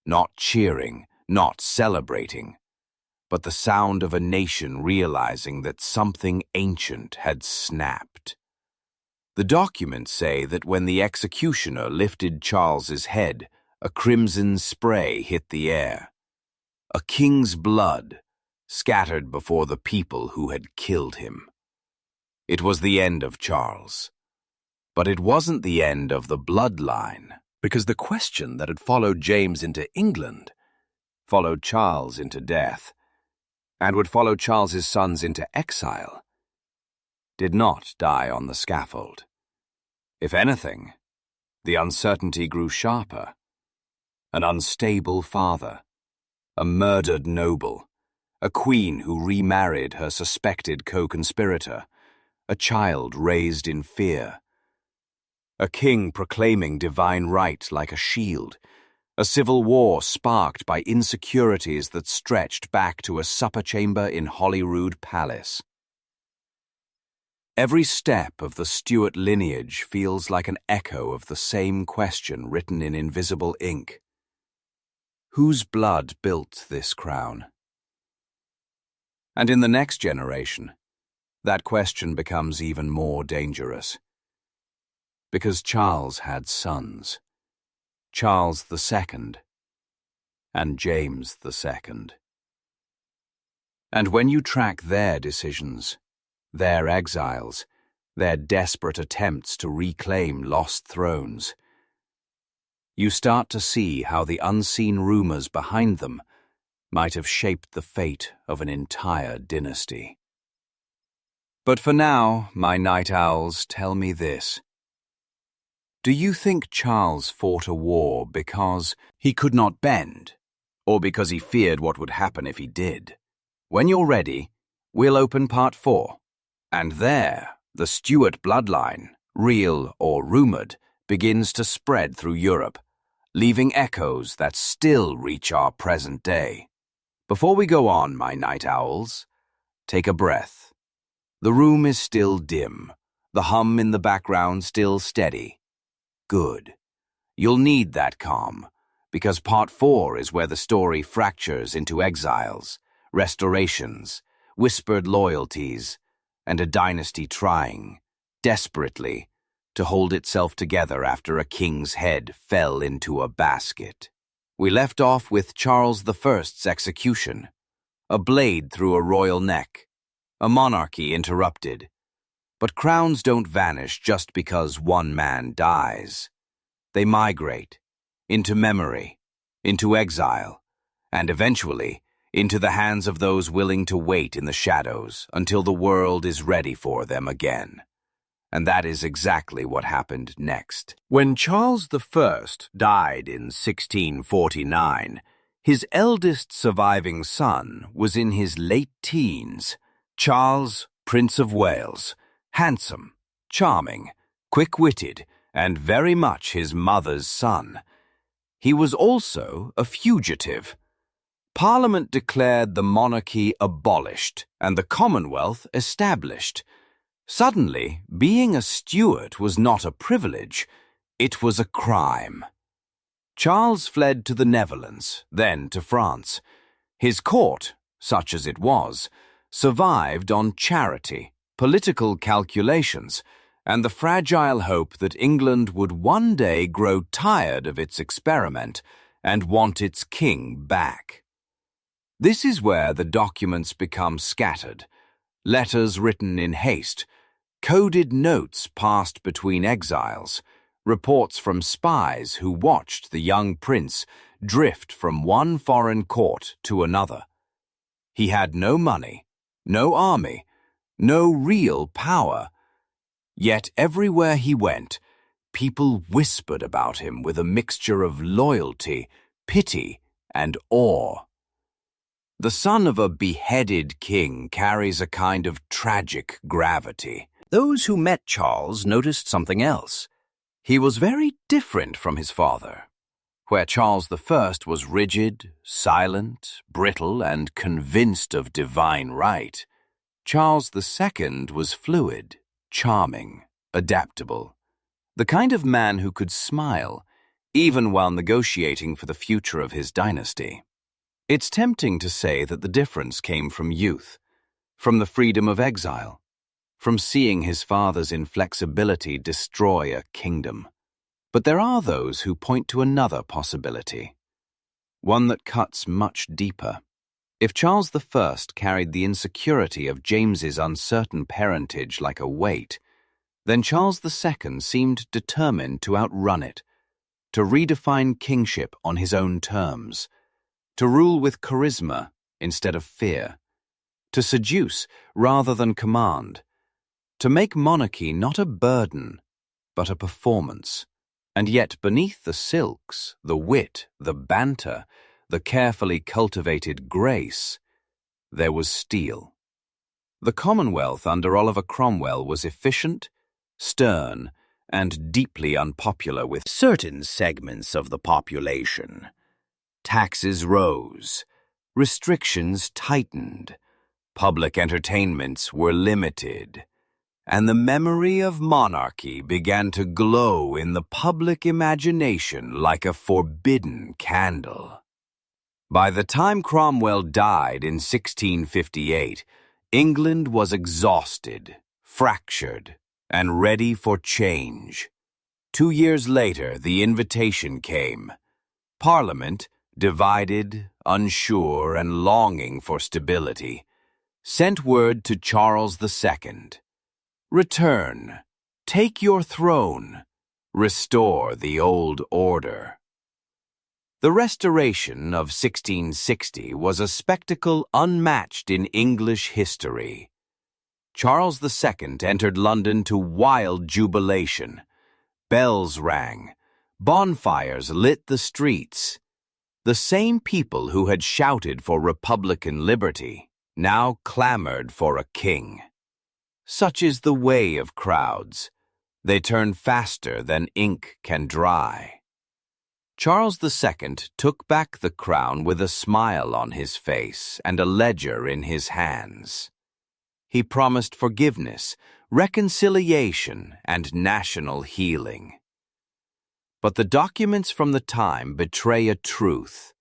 not cheering, not celebrating, but the sound of a nation realizing that something ancient had snapped. The documents say that when the executioner lifted Charles's head, a crimson spray hit the air. A king's blood scattered before the people who had killed him. It was the end of Charles. But it wasn't the end of the bloodline, because the question that had followed James into England followed Charles into death, and would follow Charles's sons into exile, did not die on the scaffold. If anything, the uncertainty grew sharper. An unstable father, a murdered noble, a queen who remarried her suspected co-conspirator, a child raised in fear, a king proclaiming divine right like a shield, a civil war sparked by insecurities that stretched back to a supper chamber in Holyrood Palace. Every step of the Stuart lineage feels like an echo of the same question written in invisible ink. Whose blood built this crown? And in the next generation, that question becomes even more dangerous. Because Charles had sons. Charles II and James II. And when you track their decisions, their exiles, their desperate attempts to reclaim lost thrones, you start to see how the unseen rumors behind them might have shaped the fate of an entire dynasty. But for now, my night owls, tell me this. Do you think Charles fought a war because he could not bend, or because he feared what would happen if he did? When you're ready, we'll open part 4. And there, the Stuart bloodline, real or rumored, begins to spread through Europe, leaving echoes that still reach our present day. Before we go on, my night owls, take a breath. The room is still dim, the hum in the background still steady. Good. You'll need that calm, because part 4 is where the story fractures into exiles, restorations, whispered loyalties, and a dynasty trying, desperately, to hold itself together after a king's head fell into a basket. We left off with Charles I's execution, a blade through a royal neck, a monarchy interrupted. But crowns don't vanish just because one man dies. They migrate into memory, into exile, and eventually into the hands of those willing to wait in the shadows until the world is ready for them again. And that is exactly what happened next. When Charles I died in 1649, his eldest surviving son was in his late teens, Charles, Prince of Wales, handsome, charming, quick-witted, and very much his mother's son. He was also a fugitive. Parliament declared the monarchy abolished and the Commonwealth established. Suddenly, being a Stuart was not a privilege, it was a crime. Charles fled to the Netherlands, then to France. His court, such as it was, survived on charity, political calculations, and the fragile hope that England would one day grow tired of its experiment and want its king back. This is where the documents become scattered, letters written in haste, coded notes passed between exiles, reports from spies who watched the young prince drift from one foreign court to another. He had no money, no army, no real power. Yet everywhere he went, people whispered about him with a mixture of loyalty, pity, and awe. The son of a beheaded king carries a kind of tragic gravity. Those who met Charles noticed something else. He was very different from his father. Where Charles I was rigid, silent, brittle, and convinced of divine right, Charles II was fluid, charming, adaptable. The kind of man who could smile, even while negotiating for the future of his dynasty. It's tempting to say that the difference came from youth, from the freedom of exile, from seeing his father's inflexibility destroy a kingdom. But there are those who point to another possibility, one that cuts much deeper. If Charles I carried the insecurity of James's uncertain parentage like a weight, then Charles II seemed determined to outrun it, to redefine kingship on his own terms, to rule with charisma instead of fear, to seduce rather than command, to make monarchy not a burden, but a performance. And yet beneath the silks, the wit, the banter, the carefully cultivated grace, there was steel. The Commonwealth under Oliver Cromwell was efficient, stern, and deeply unpopular with certain segments of the population. Taxes rose, restrictions tightened, public entertainments were limited, and the memory of monarchy began to glow in the public imagination like a forbidden candle. By the time Cromwell died in 1658, England was exhausted, fractured, and ready for change. 2 years later, the invitation came. Parliament, divided, unsure, and longing for stability, sent word to Charles II. Return, take your throne, restore the old order. The Restoration of 1660 was a spectacle unmatched in English history. Charles II entered London to wild jubilation. Bells rang, bonfires lit the streets. The same people who had shouted for Republican liberty now clamored for a king. Such is the way of crowds. They turn faster than ink can dry. Charles II took back the crown with a smile on his face and a ledger in his hands. He promised forgiveness, reconciliation, and national healing. But the documents from the time betray a truth.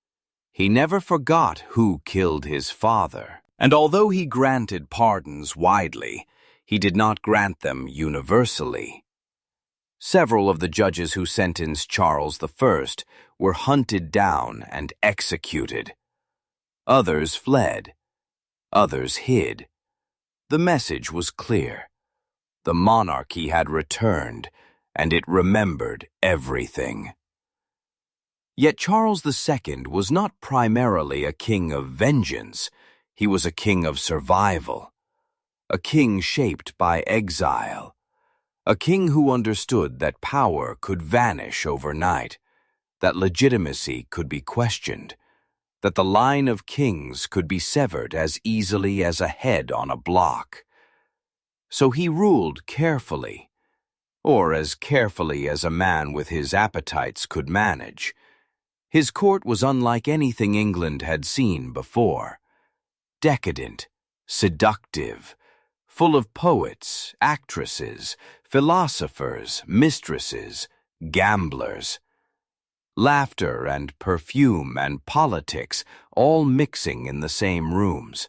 He never forgot who killed his father, and although he granted pardons widely, he did not grant them universally. Several of the judges who sentenced Charles I were hunted down and executed. Others fled. Others hid. The message was clear. The monarchy had returned, and it remembered everything. Yet Charles II was not primarily a king of vengeance. He was a king of survival. A king shaped by exile. A king who understood that power could vanish overnight, that legitimacy could be questioned, that the line of kings could be severed as easily as a head on a block. So he ruled carefully, or as carefully as a man with his appetites could manage. His court was unlike anything England had seen before. Decadent, seductive, full of poets, actresses, philosophers, mistresses, gamblers. Laughter and perfume and politics all mixing in the same rooms.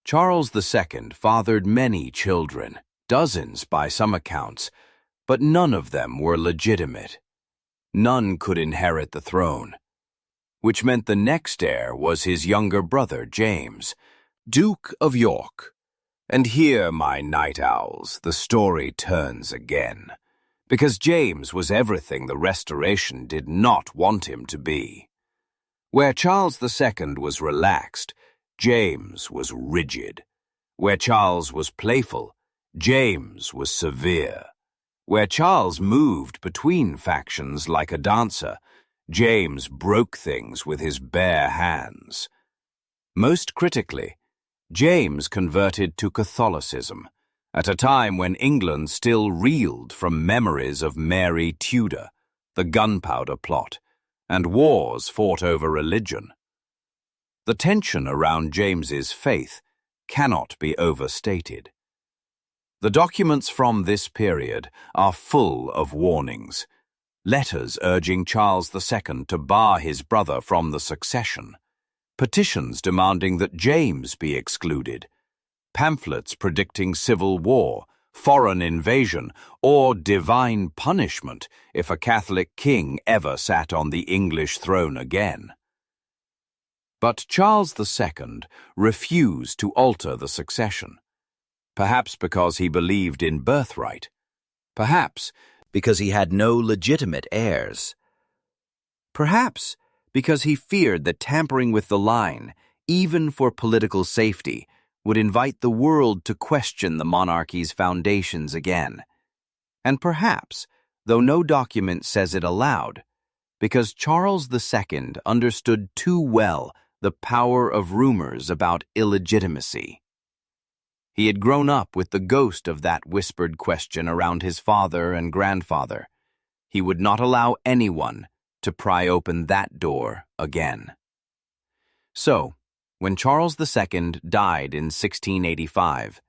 Charles II fathered many children, dozens by some accounts, but none of them were legitimate. None could inherit the throne, which meant the next heir was his younger brother James, Duke of York. And here, my night owls, the story turns again, because James was everything the Restoration did not want him to be. Where Charles II was relaxed, James was rigid. Where Charles was playful, James was severe. Where Charles moved between factions like a dancer, James broke things with his bare hands. Most critically, James converted to Catholicism at a time when England still reeled from memories of Mary Tudor, the Gunpowder Plot, and wars fought over religion. The tension around James's faith cannot be overstated. The documents from this period are full of warnings, letters urging Charles II to bar his brother from the succession, petitions demanding that James be excluded, pamphlets predicting civil war, foreign invasion, or divine punishment if a Catholic king ever sat on the English throne again. But Charles II refused to alter the succession, perhaps because he believed in birthright, perhaps because he had no legitimate heirs, perhaps because he feared that tampering with the line, even for political safety, would invite the world to question the monarchy's foundations again. And perhaps, though no document says it aloud, because Charles II understood too well the power of rumors about illegitimacy. He had grown up with the ghost of that whispered question around his father and grandfather. He would not allow anyone to pry open that door again. So, when Charles II died in 1685,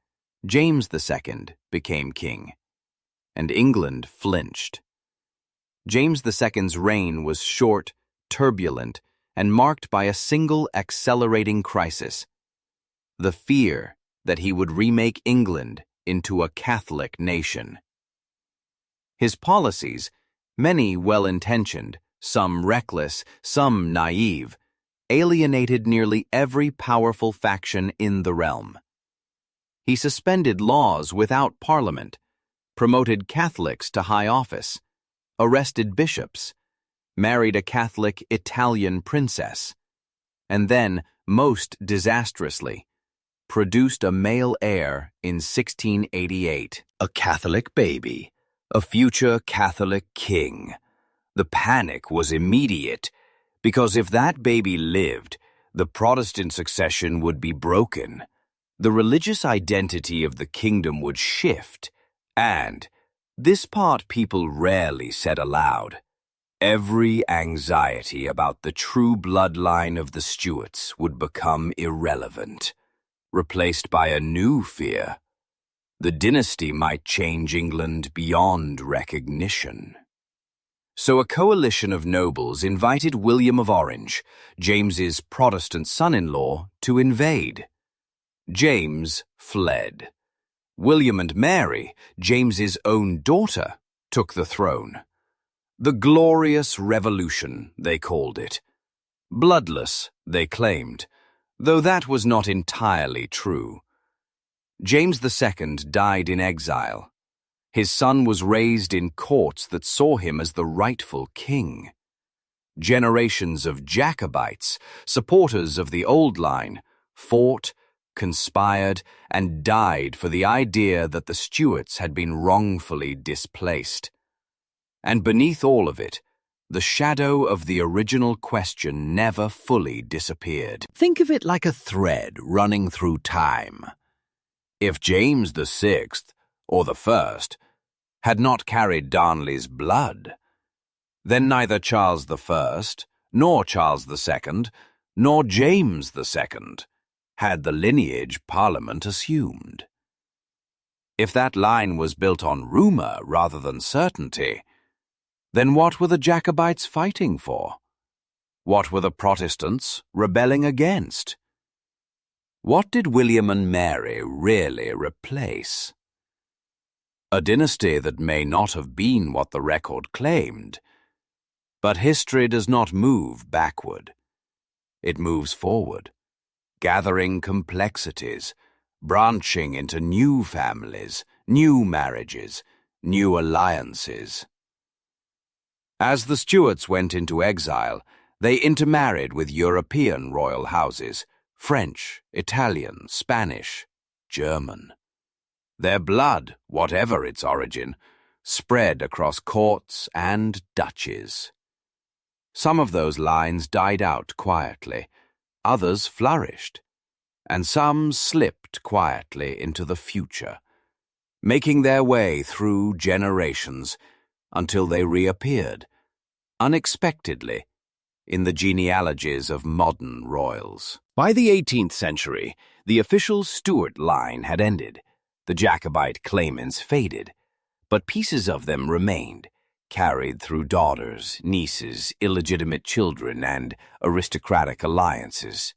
James II became king, and England flinched. James II's reign was short, turbulent, and marked by a single accelerating crisis: the fear that he would remake England into a Catholic nation. His policies, many well-intentioned, some reckless, some naive, alienated nearly every powerful faction in the realm. He suspended laws without parliament, promoted Catholics to high office, arrested bishops, married a Catholic Italian princess, and then, most disastrously, produced a male heir in 1688. A Catholic baby, a future Catholic king. The panic was immediate, because if that baby lived, the Protestant succession would be broken. The religious identity of the kingdom would shift, and, this part people rarely said aloud, every anxiety about the true bloodline of the Stuarts would become irrelevant, replaced by a new fear. The dynasty might change England beyond recognition. So a coalition of nobles invited William of Orange, James's Protestant son-in-law, to invade. James fled. William and Mary, James's own daughter, took the throne. The Glorious Revolution, they called it. Bloodless, they claimed, though that was not entirely true. James II died in exile. His son was raised in courts that saw him as the rightful king. Generations of Jacobites, supporters of the old line, fought, conspired, and died for the idea that the Stuarts had been wrongfully displaced. And beneath all of it, the shadow of the original question never fully disappeared. Think of it like a thread running through time. If James VI, or the first, had not carried Darnley's blood, then neither Charles I, nor Charles II, nor James II had the lineage Parliament assumed. If that line was built on rumour rather than certainty, then what were the Jacobites fighting for? What were the Protestants rebelling against? What did William and Mary really replace? A dynasty that may not have been what the record claimed. But history does not move backward. It moves forward, gathering complexities, branching into new families, new marriages, new alliances. As the Stuarts went into exile, they intermarried with European royal houses, French, Italian, Spanish, German. Their blood, whatever its origin, spread across courts and duchies. Some of those lines died out quietly, others flourished, and some slipped quietly into the future, making their way through generations until they reappeared, unexpectedly, in the genealogies of modern royals. By the 18th century, the official Stuart line had ended. The Jacobite claimants faded, but pieces of them remained, carried through daughters, nieces, illegitimate children, and aristocratic alliances.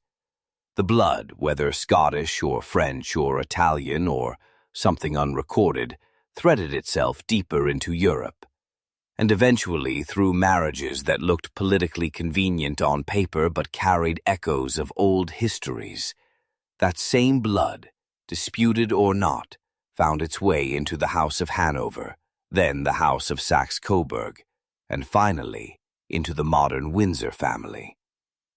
The blood, whether Scottish or French or Italian or something unrecorded, threaded itself deeper into Europe, and eventually through marriages that looked politically convenient on paper but carried echoes of old histories. That same blood, disputed or not, found its way into the House of Hanover, then the House of Saxe-Coburg, and finally into the modern Windsor family.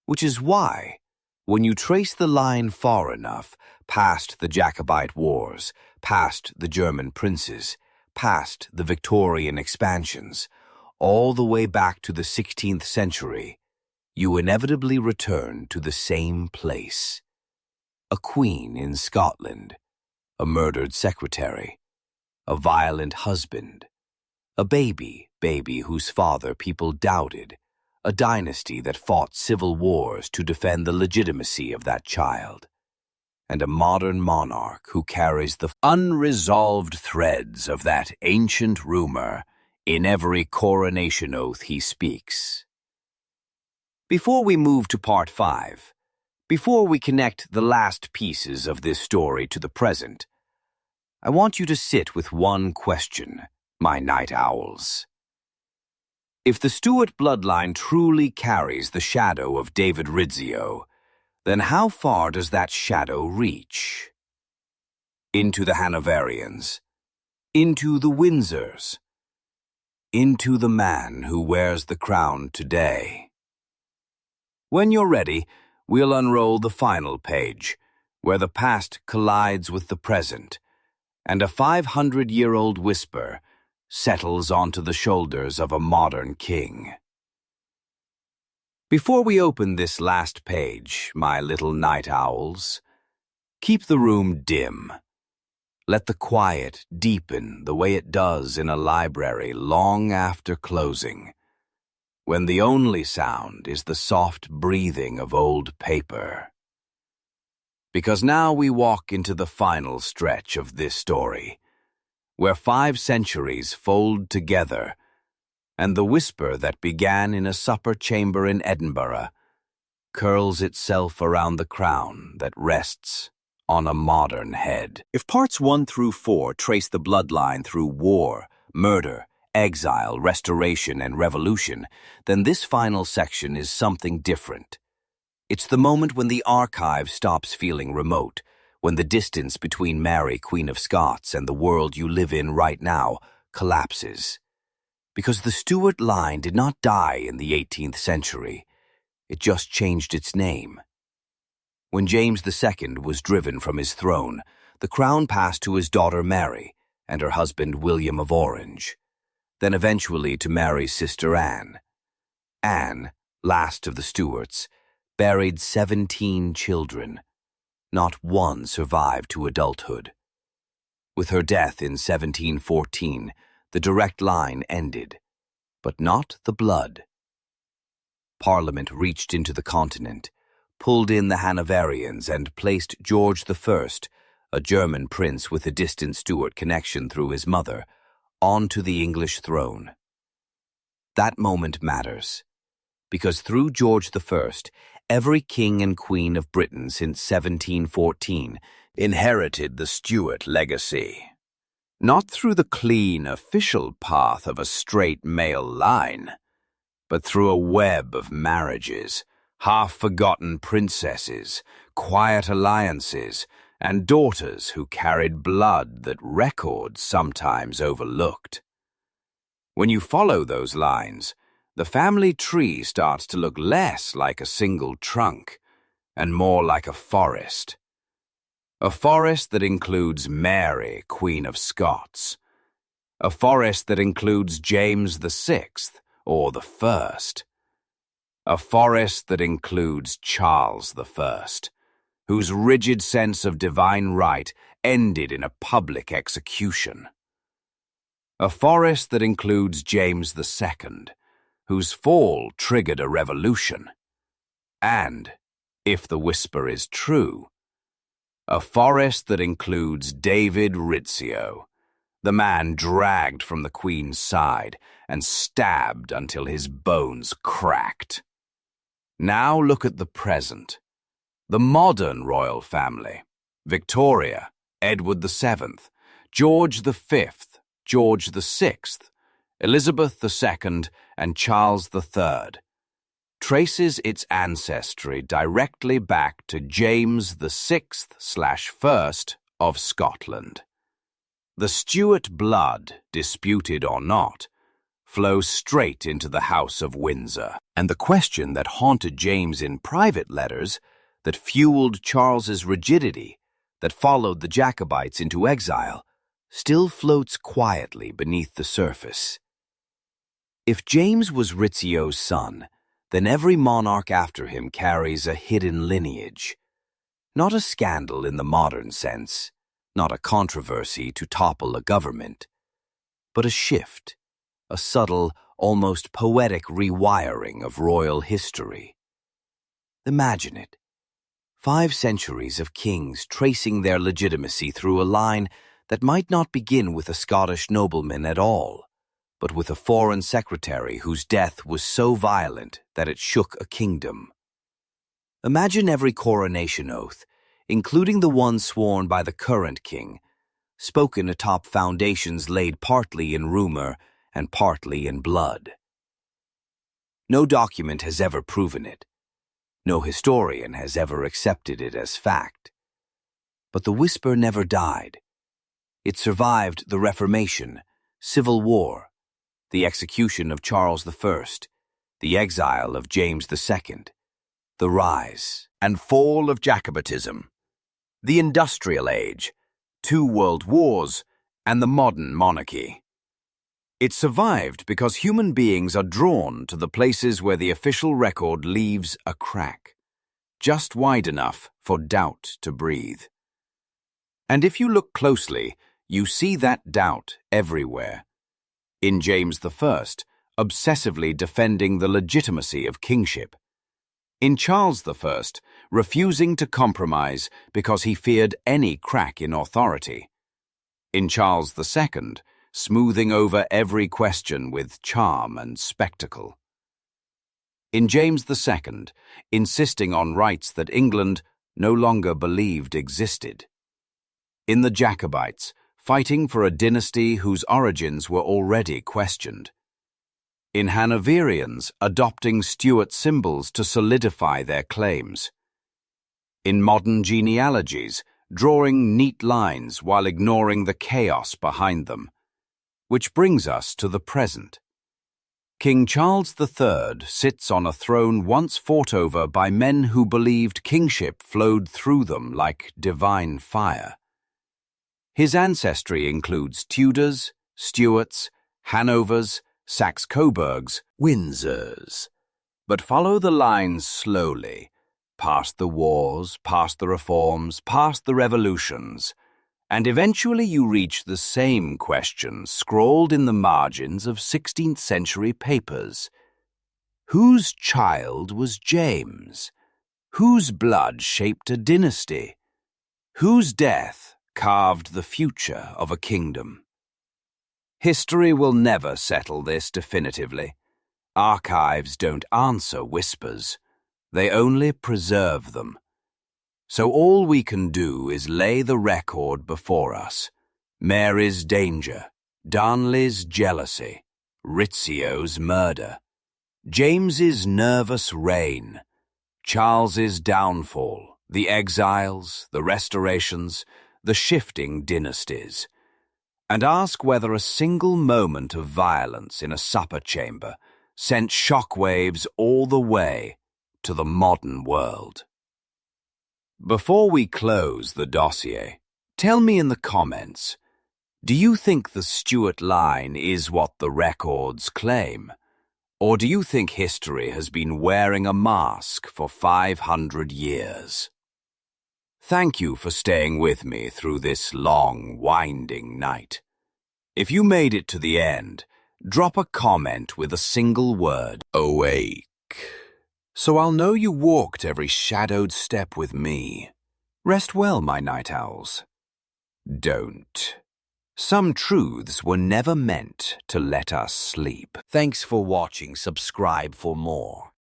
Which is why, when you trace the line far enough, past the Jacobite wars, past the German princes, past the Victorian expansions, all the way back to the 16th century, you inevitably return to the same place. A queen in Scotland, a murdered secretary, a violent husband, a baby whose father people doubted, a dynasty that fought civil wars to defend the legitimacy of that child, and a modern monarch who carries the unresolved threads of that ancient rumor in every coronation oath he speaks. Before we move to part 5, before we connect the last pieces of this story to the present, I want you to sit with one question, my night owls. If the Stuart bloodline truly carries the shadow of David Rizzio, then how far does that shadow reach? Into the Hanoverians, into the Windsors, into the man who wears the crown today. When you're ready, we'll unroll the final page, where the past collides with the present, and a 500-year-old whisper settles onto the shoulders of a modern king. Before we open this last page, my little night owls, keep the room dim. Let the quiet deepen the way it does in a library long after closing, when the only sound is the soft breathing of old paper. Because now we walk into the final stretch of this story, where 5 centuries fold together, and the whisper that began in a supper chamber in Edinburgh curls itself around the crown that rests on a modern head. If parts 1 through 4 trace the bloodline through war, murder, exile, restoration, and revolution, then this final section is something different. It's the moment when the archive stops feeling remote, when the distance between Mary, Queen of Scots, and the world you live in right now collapses. Because the Stuart line did not die in the 18th century, it just changed its name. When James II was driven from his throne, the crown passed to his daughter Mary and her husband William of Orange, then eventually to Mary's sister Anne. Anne, last of the Stuarts, buried 17 children. Not one survived to adulthood. With her death in 1714, the direct line ended, but not the blood. Parliament reached into the continent, pulled in the Hanoverians, and placed George I, a German prince with a distant Stuart connection through his mother, onto the English throne. That moment matters, because through George I, every king and queen of Britain since 1714 inherited the Stuart legacy. Not through the clean, official path of a straight male line, but through a web of marriages, half-forgotten princesses, quiet alliances, and daughters who carried blood that records sometimes overlooked. When you follow those lines, the family tree starts to look less like a single trunk and more like a forest. A forest that includes Mary, Queen of Scots. A forest that includes James VI, or the First. A forest that includes Charles I, whose rigid sense of divine right ended in a public execution. A forest that includes James II, whose fall triggered a revolution. And, if the whisper is true, a forest that includes David Rizzio, the man dragged from the Queen's side and stabbed until his bones cracked. Now look at the present. The modern royal family: Victoria, Edward VII, George V, George VI, Elizabeth II, and Charles III, traces its ancestry directly back to James VI/1 of Scotland. The Stuart blood, disputed or not, flows straight into the House of Windsor. And the question that haunted James in private letters, that fueled Charles's rigidity, that followed the Jacobites into exile, still floats quietly beneath the surface. If James was Rizzio's son, then every monarch after him carries a hidden lineage. Not a scandal in the modern sense, not a controversy to topple a government, but a shift, a subtle, almost poetic rewiring of royal history. Imagine it. 5 centuries of kings tracing their legitimacy through a line that might not begin with a Scottish nobleman at all, but with a foreign secretary whose death was so violent that it shook a kingdom. Imagine every coronation oath, including the one sworn by the current king, spoken atop foundations laid partly in rumor and partly in blood. No document has ever proven it. No historian has ever accepted it as fact. But the whisper never died. It survived the Reformation, Civil War, the execution of Charles I, the exile of James II, the rise and fall of Jacobitism, the Industrial Age, 2 world wars, and the modern monarchy. It survived because human beings are drawn to the places where the official record leaves a crack, just wide enough for doubt to breathe. And if you look closely, you see that doubt everywhere. In James I, obsessively defending the legitimacy of kingship. In Charles I, refusing to compromise because he feared any crack in authority. In Charles II, smoothing over every question with charm and spectacle. In James II, insisting on rights that England no longer believed existed. In the Jacobites, fighting for a dynasty whose origins were already questioned. In Hanoverians, adopting Stuart symbols to solidify their claims. In modern genealogies, drawing neat lines while ignoring the chaos behind them. Which brings us to the present. King Charles III sits on a throne once fought over by men who believed kingship flowed through them like divine fire. His ancestry includes Tudors, Stuarts, Hanovers, Saxe-Coburgs, Windsors. But follow the lines slowly, past the wars, past the reforms, past the revolutions, and eventually you reach the same question scrawled in the margins of 16th century papers. Whose child was James? Whose blood shaped a dynasty? Whose death carved the future of a kingdom? History will never settle this definitively. Archives don't answer whispers. They only preserve them. So all we can do is lay the record before us. Mary's danger, Darnley's jealousy, Rizzio's murder, James's nervous reign, Charles's downfall, the exiles, the restorations, the shifting dynasties, and ask whether a single moment of violence in a supper chamber sent shockwaves all the way to the modern world. Before we close the dossier, tell me in the comments, do you think the Stuart line is what the records claim? Or do you think history has been wearing a mask for 500 years? Thank you for staying with me through this long, winding night. If you made it to the end, drop a comment with a single word, awake, so I'll know you walked every shadowed step with me. Rest well, my night owls. Don't. Some truths were never meant to let us sleep. Thanks for watching. Subscribe for more.